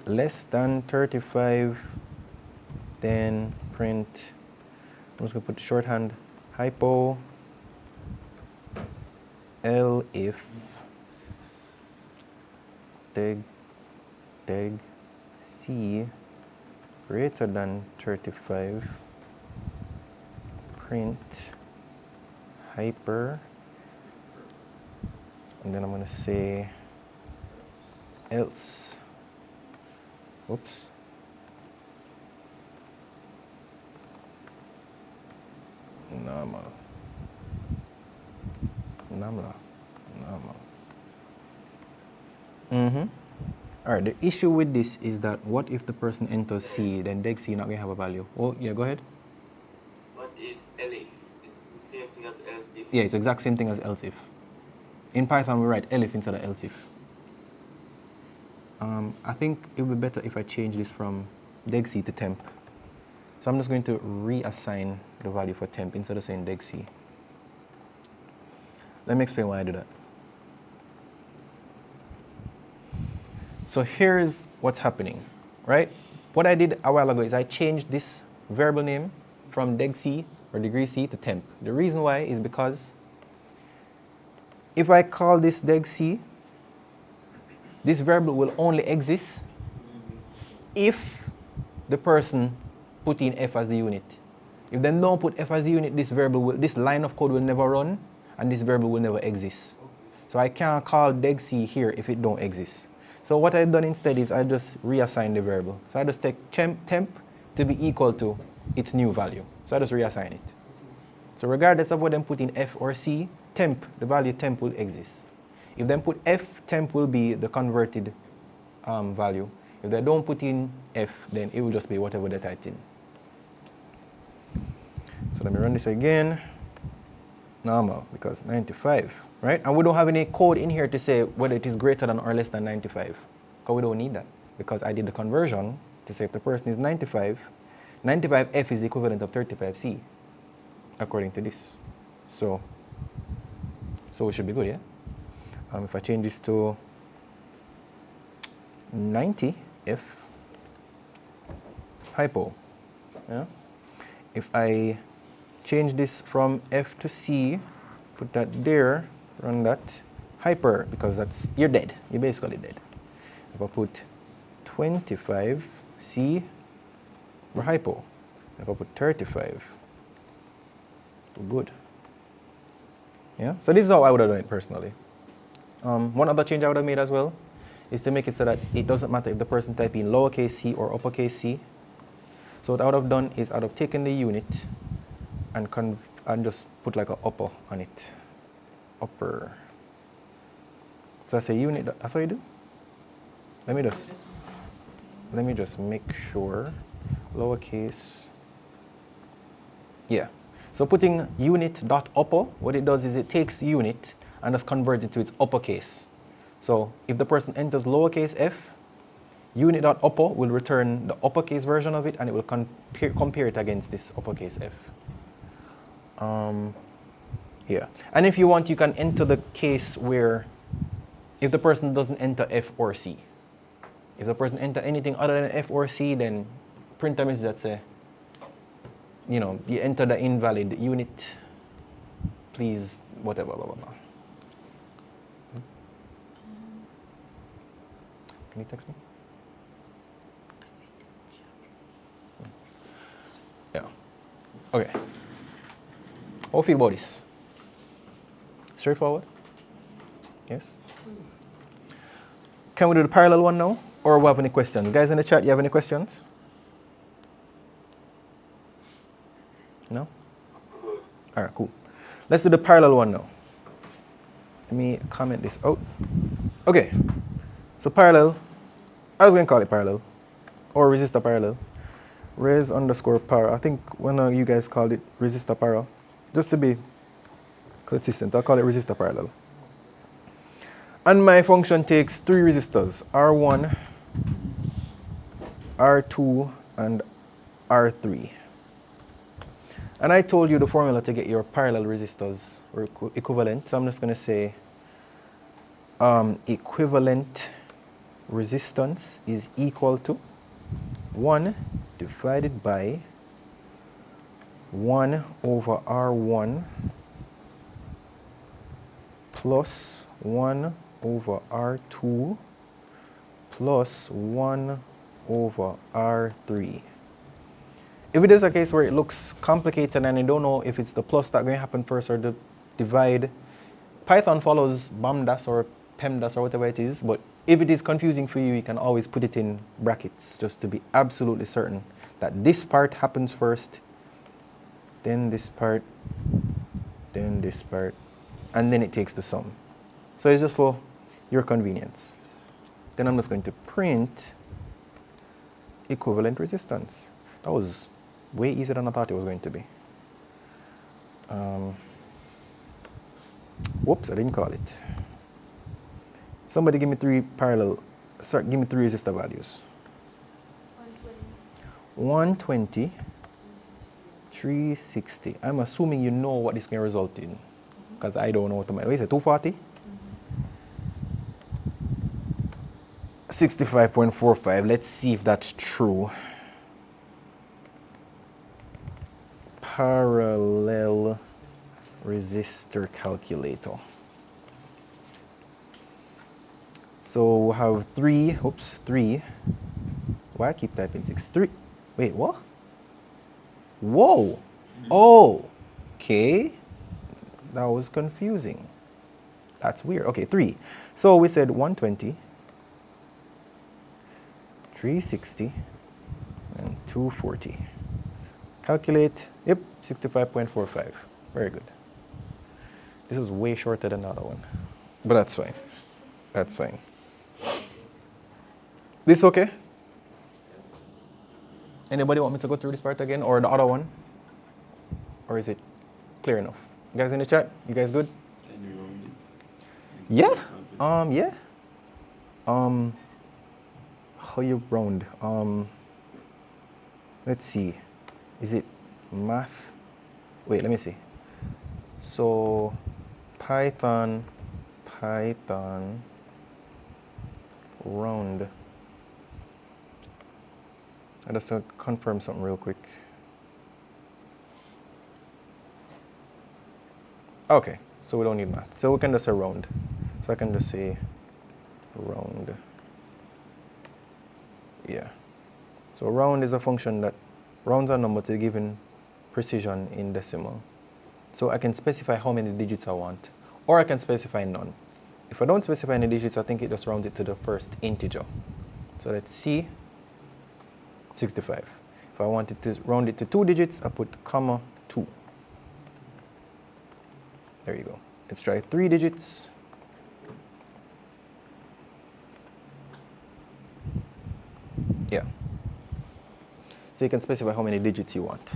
less than 35, then print, I'm just going to put the shorthand, hypo L if deg C greater than 35, print hyper, and then I'm going to say else, oops, normal. All right, the issue with this is that what if the person enters C, then deg C not going to have a value? Oh, yeah, go ahead. What is elif? Is it the same thing as else if? Yeah, it's exact same thing as else if. In Python, we write elif instead of else if. I think it would be better if I change this from deg C to temp. So I'm just going to reassign the value for temp instead of saying deg_c. Let me explain why I do that. So here's what's happening, right? What I did a while ago is I changed this variable name from deg_c or degree C to temp. The reason why is because if I call this deg_c, this variable will only exist if the person put in f as the unit. If they don't put f as the unit, this line of code will never run and this variable will never exist. So I can't call deg_c here if it don't exist. So what I've done instead is I just reassign the variable. So I just take temp to be equal to its new value. So I just reassign it. So regardless of whether they put in f or c, temp, the value temp will exist. If they put f, temp will be the converted value. If they don't put in f, then it will just be whatever they typed in. So let me run this again. Normal, because 95, right? And we don't have any code in here to say whether it is greater than or less than 95. Because we don't need that. Because I did the conversion to say if the person is 95, 95f is the equivalent of 35c, according to this. So we should be good, yeah? If I change this to 90f hypo, yeah? If I change this from f to c, put that there, run that, hyper, because that's, you're dead. You're basically dead. If I put 25c, we're hypo. If I put 35, we're good. Yeah? So this is how I would have done it personally. One other change I would have made as well is to make it so that it doesn't matter if the person type in lowercase c or uppercase c. So what I would have done is I would have taken the unit and just put like an upper on it. Upper. So I say unit, that's what you do? Let me just make sure. Lowercase. Yeah. So putting unit dot upper, what it does is it takes unit and just converts it to its uppercase. So if the person enters lowercase f, unit dot upper will return the uppercase version of it and it will compare it against this uppercase f. Yeah. And if you want, you can enter the case where if the person doesn't enter f or c. If the person enter anything other than f or c, then print a message that say, you know, you enter the invalid unit, please, whatever, blah, blah, blah. Can you text me? Yeah. Okay. How do you feel about this? Straightforward? Yes? Can we do the parallel one now? Or we have any questions? Guys in the chat, you have any questions? No? All right, cool. Let's do the parallel one now. Let me comment this out. Okay. So parallel, I was going to call it parallel. Or resistor parallel. Res underscore para. I think one of you guys called it resistor para. Just to be consistent, I'll call it resistor parallel. And my function takes three resistors, R1, R2, and R3. And I told you the formula to get your parallel resistors or equivalent. So I'm just going to say equivalent resistance is equal to 1 divided by 1 over R1 plus 1 over R2 plus 1 over R3. If it is a case where it looks complicated and you don't know if it's the plus that's going to happen first or the divide, Python follows BAMDAS or PEMDAS or whatever it is, but if it is confusing for you, you can always put it in brackets just to be absolutely certain that this part happens first, then this part, then this part, and then it takes the sum. So it's just for your convenience. Then I'm just going to print equivalent resistance. That was way easier than I thought it was going to be. Whoops, I didn't call it. Somebody give me three resistor values. 120, 360. I'm assuming you know what this can result in, because I don't know what to make. What is it, 240? 65.45. Let's see if that's true. Parallel resistor calculator. So we have 3. Why I keep typing 6? 3. Wait, what? Whoa. Oh. Okay. That was confusing. That's weird. Okay, 3. So we said 120, 360, and 240. Calculate. Yep, 65.45. Very good. This was way shorter than the other one. But that's fine. That's fine. This okay? Anybody want me to go through this part again, or the other one? Or is it clear enough? You guys in the chat? You guys good? Can you round it? Yeah. Yeah. How you round? Let's see. Is it math? Wait, let me see. So Python round. I just want to confirm something real quick. Okay, so we don't need math. So we can just say round. So I can just say round. Yeah. So round is a function that rounds a number to a given precision in decimal. So I can specify how many digits I want, or I can specify none. If I don't specify any digits, I think it just rounds it to the first integer. So let's see, 65. If I wanted to round it to 2 digits, I put comma 2. There you go. Let's try 3 digits. Yeah. So you can specify how many digits you want.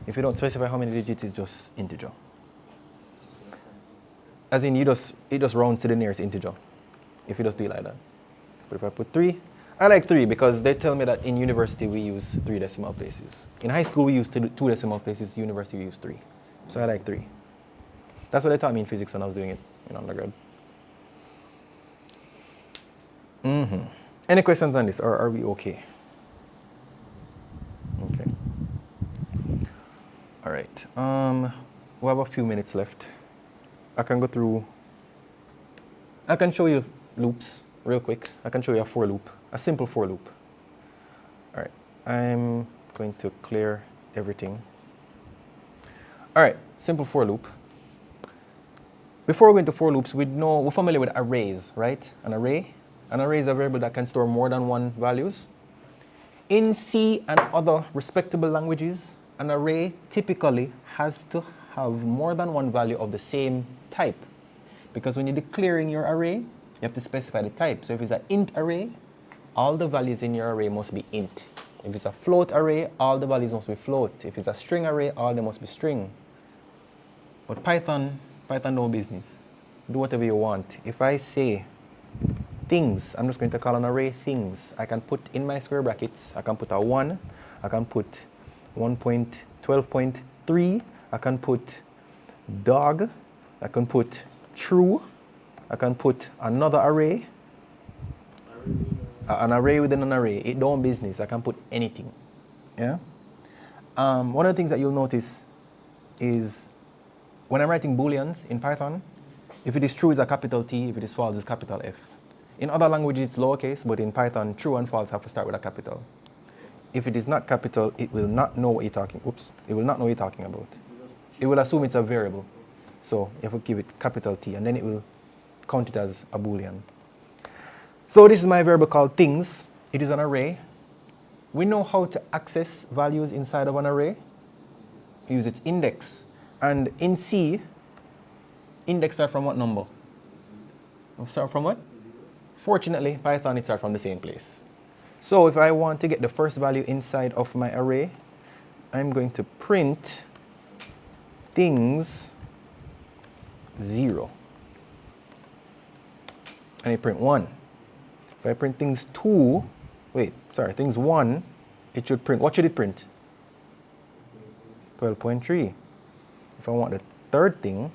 If you don't specify how many digits, it's just integer. As in, it just rounds to the nearest integer, if you just do it like that. But if I put 3, I like 3 because they tell me that in university we use 3 decimal places. In high school we use 2 decimal places, university we use 3. So I like 3. That's what they taught me in physics when I was doing it in undergrad. Any questions on this, or are we okay? Okay. All right. We have a few minutes left. I can go through. I can show you loops real quick. I can show you a for loop, a simple for loop. All right. I'm going to clear everything. All right. Simple for loop. Before we go into for loops, we're familiar with arrays, right? An array is a variable that can store more than one values. In C and other respectable languages, an array typically has to have more than one value of the same type. Because when you're declaring your array, you have to specify the type. So if it's an int array, all the values in your array must be int. If it's a float array, all the values must be float. If it's a string array, all they must be string. But Python no business. Do whatever you want. If I say things, I'm just going to call an array things. I can put in my square brackets, I can put a 1, I can put 1.12.3, I can put dog, I can put true, I can put another array, an array within an array. It don't business. I can put anything. Yeah. One of the things that you'll notice is when I'm writing booleans in Python, if it is true, it's a capital T. If it is false, it's capital F. In other languages, it's lowercase, but in Python, true and false have to start with a capital. If it is not capital, it will not know what you're talking. It will not know what you're talking about. It will assume it's a variable. So you have to give it capital T, and then it will count it as a boolean. So this is my variable called things. It is an array. We know how to access values inside of an array. We use its index. And in C, index starts from what number? Start from what? Fortunately, Python, it starts from the same place. So if I want to get the first value inside of my array, I'm going to print things 0. And I print 1. If I print things 2, things 1, it should print, what should it print? 12.3. If I want the third thing,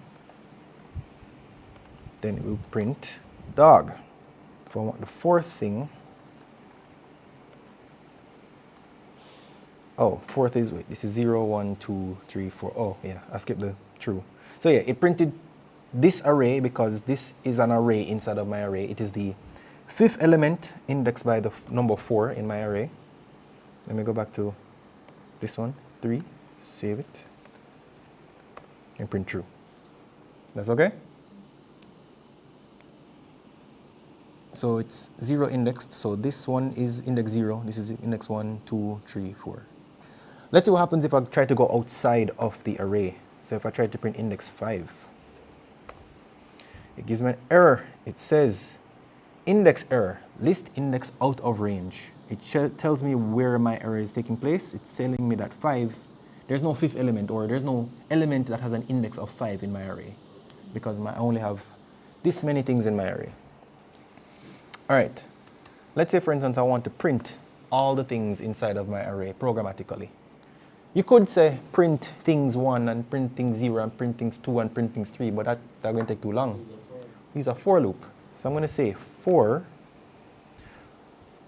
then it will print dog. If I want the fourth thing, oh, fourth is, wait, this is 0, 1, 2, 3, 4. Oh, yeah, I skipped the true. So yeah, it printed this array because this is an array inside of my array. It is the fifth element indexed by the number 4 in my array. Let me go back to this one, 3, save it, and print true. That's okay? So it's 0 indexed, so this one is index 0, this is index 1, 2, 3, 4. Let's see what happens if I try to go outside of the array. So if I try to print index 5, it gives me an error. It says index error, list index out of range. It tells me where my error is taking place. It's telling me that 5, there's no fifth element, or there's no element that has an index of 5 in my array, because I only have this many things in my array. All right, let's say for instance I want to print all the things inside of my array programmatically. You could say print things 1 and print things 0 and print things 2 and print things 3, but that's going to take too long. These are for loop. So I'm going to say for.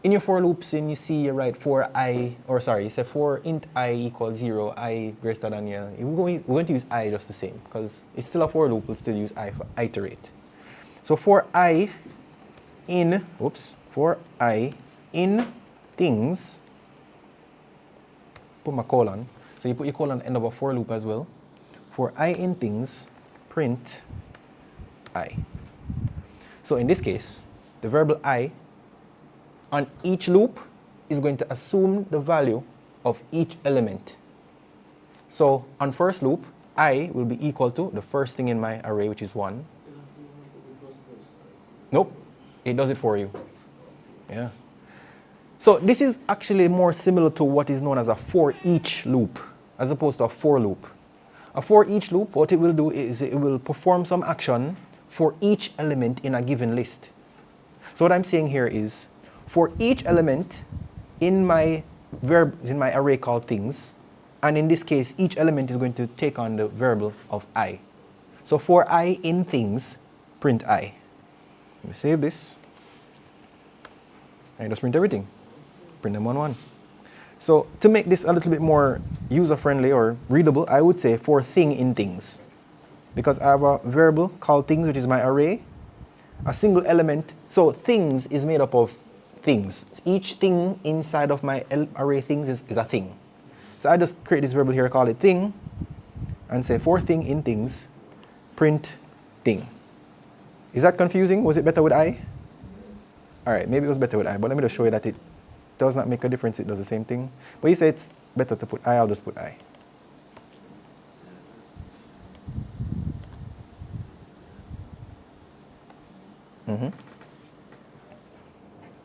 In your for loops, and you see you write for I, or sorry, you say for int I equals 0, I greater than, we're going to use I just the same, because it's still a for loop, we'll still use I for iterate. So for I in, for I in things, put my colon, so you put your colon at the end of a for loop as well. For I in things, print I. So in this case, the variable I on each loop is going to assume the value of each element. So on first loop, I will be equal to the first thing in my array, which is 1. Nope, it does it for you. Yeah. So this is actually more similar to what is known as a for each loop, as opposed to a for loop. A for each loop, what it will do is it will perform some action for each element in a given list. So what I'm saying here is, for each element in my array called things, and in this case, each element is going to take on the variable of I. So for I in things, print I. Let me save this. And just print everything. Print them 1, 1. So to make this a little bit more user-friendly or readable, I would say for thing in things. Because I have a variable called things, which is my array, a single element. So things is made up of things. Each thing inside of my array things is a thing. So I just create this variable here, call it thing, and say for thing in things, print thing. Is that confusing? Was it better with I? All right, maybe it was better with I, but let me just show you that it does not make a difference. It does the same thing. But you say it's better to put I, I'll just put I.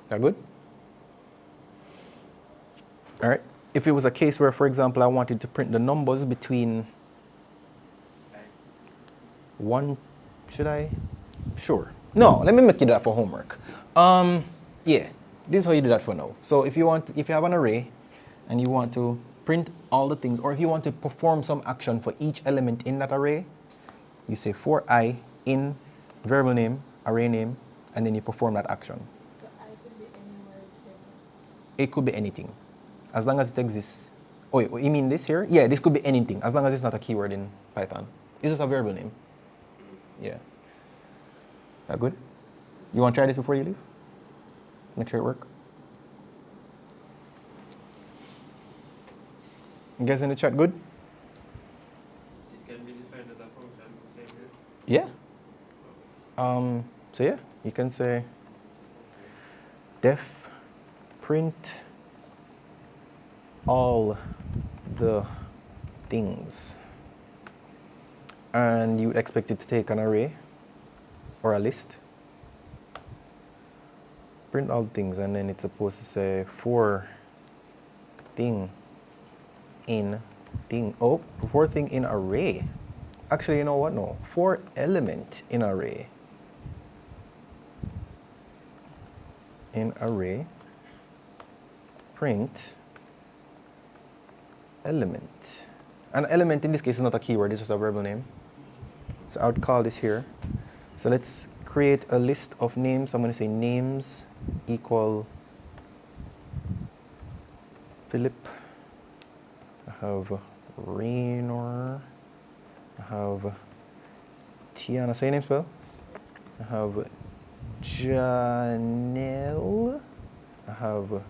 That good? All right. If it was a case where, for example, I wanted to print the numbers between 1, should I? Sure. No, let me make you do that for homework. Yeah, this is how you do that for now. So if you have an array and you want to print all the things, or if you want to perform some action for each element in that array, you say for I in variable name, array name, and then you perform that action. So I could be anywhere. It could be anything, as long as it exists. Oh, you mean this here? Yeah, this could be anything, as long as it's not a keyword in Python. It's just a variable name. Yeah. That good? You want to try this before you leave? Make sure it works. You guys in the chat good? This can be defined as a function, same as Yeah. So yeah, you can say def print all the things, and you would expect it to take an array or a list. Print all things, and then it's supposed to say for thing in thing. Oh, for thing in array. Actually, you know what? No, for element in array. In array, print element. An element in this case is not a keyword, it's just a variable name. So I would call this here. So let's create a list of names. I'm going to say names equal Philip. I have Raynor. I have Tiana. Say your name spell. I have Janelle. I have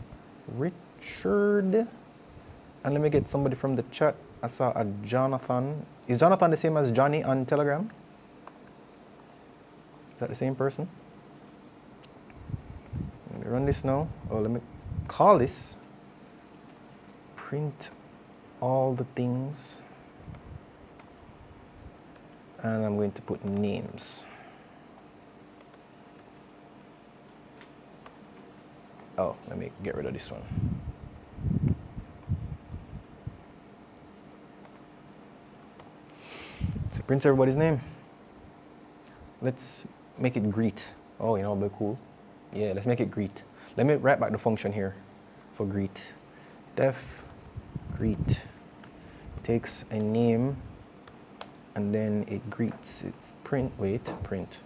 Richard. And let me get somebody from the chat. I saw a Jonathan. Is Jonathan the same as Johnny on Telegram? Is that the same person? Let me run this now. Oh, let me call this. Print all the things. And I'm going to put names. Oh, let me get rid of this one. So print everybody's name. Let's make it greet. Oh, you know, it'll be cool. Yeah, let's make it greet. Let me write back the function here for greet. Def greet takes a name and then it greets. It's print. Wait, print.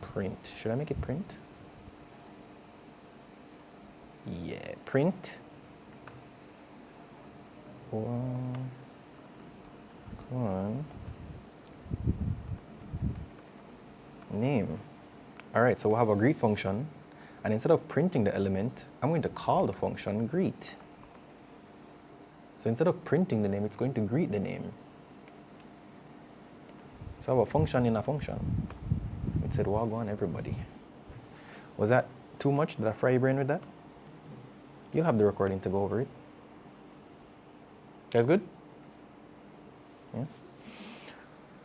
Print. Should I make it print? Yeah, print. One. Name. All right, so we'll have a greet function, and instead of printing the element, I'm going to call the function greet. So instead of printing the name, it's going to greet the name. So I have a function in a function. It said, well, go on, everybody. Was that too much? Did I fry your brain with that? You'll have the recording to go over it. Guys good? Yeah.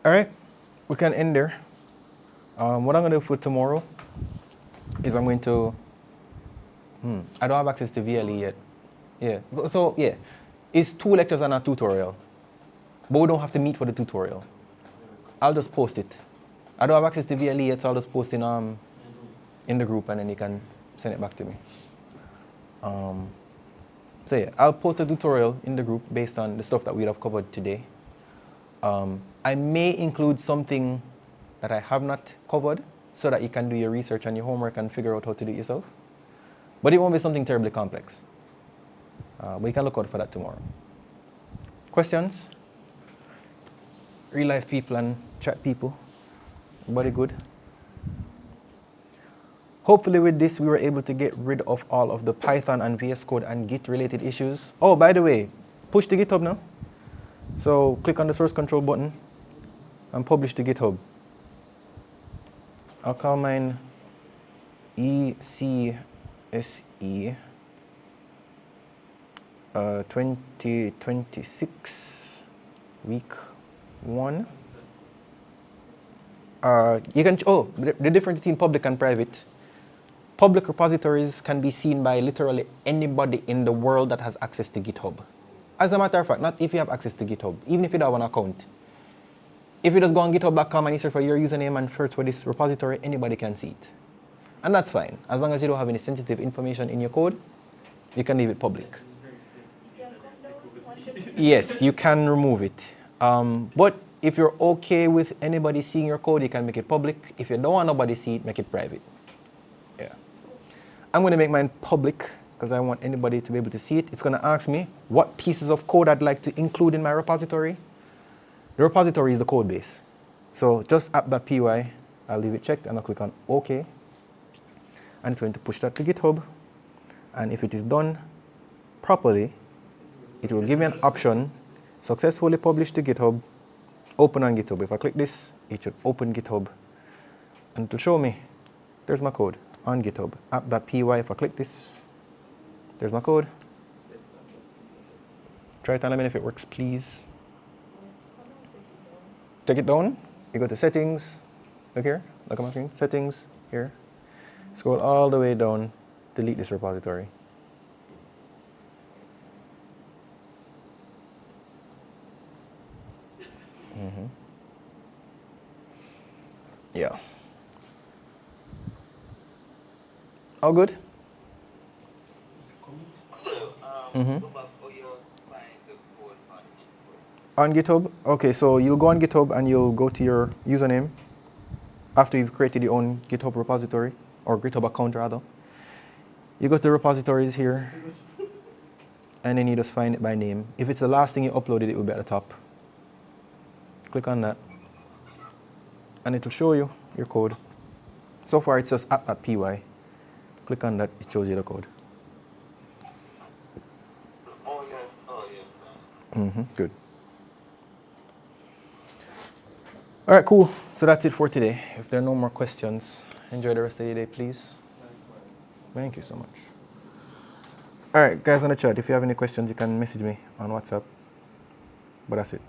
All right, we can end there. What I'm going to do for tomorrow is I'm going to, I don't have access to VLE yet. Yeah, so yeah, it's 2 lectures and a tutorial, but we don't have to meet for the tutorial. I'll just post it. I don't have access to VLE yet, so I'll just post in the group and then you can send it back to me. So yeah, I'll post a tutorial in the group based on the stuff that we have covered today. I may include something that I have not covered so that you can do your research and your homework and figure out how to do it yourself. But it won't be something terribly complex. But you can look out for that tomorrow. Questions? Real life people and chat people. Everybody good? Hopefully with this we were able to get rid of all of the Python and VS Code and Git related issues. Oh, by the way, push to GitHub now. So click on the source control button and publish to GitHub. I'll call mine ECSE 2026 week 1. You can, the difference between public and private. Public repositories can be seen by literally anybody in the world that has access to GitHub. As a matter of fact, not if you have access to GitHub, even if you don't have an account. If you just go on github.com and you search for your username and search for this repository, anybody can see it. And that's fine. As long as you don't have any sensitive information in your code, you can leave it public. Yes, you can remove it. But if you're okay with anybody seeing your code, you can make it public. If you don't want nobody to see it, make it private. Yeah. I'm going to make mine public because I want anybody to be able to see it. It's going to ask me what pieces of code I'd like to include in my repository. The repository is the code base. So just app.py, I'll leave it checked and I'll click on OK. And it's going to push that to GitHub. And if it is done properly, it will give me an option, successfully published to GitHub, open on GitHub. If I click this, it should open GitHub. And it will show me, there's my code on GitHub. App.py, if I click this, there's my code. Try it and let me know if it works, please. Take it down, you go to settings, look here, look at my screen, settings, here. Scroll all the way down, delete this repository. Yeah. All good? So, go back how you find the code on GitHub. On GitHub, okay, so you'll go on GitHub and you'll go to your username after you've created your own GitHub repository, or GitHub account rather. You go to repositories here, and then you just find it by name. If it's the last thing you uploaded, it will be at the top. Click on that, and it will show you your code. So far, it's just app.py. Click on that, it shows you the code. Oh, yes. Oh, yeah. Good. All right, cool. So that's it for today. If there are no more questions, enjoy the rest of your day, please. Thank you so much. All right, guys on the chat, if you have any questions, you can message me on WhatsApp. But that's it.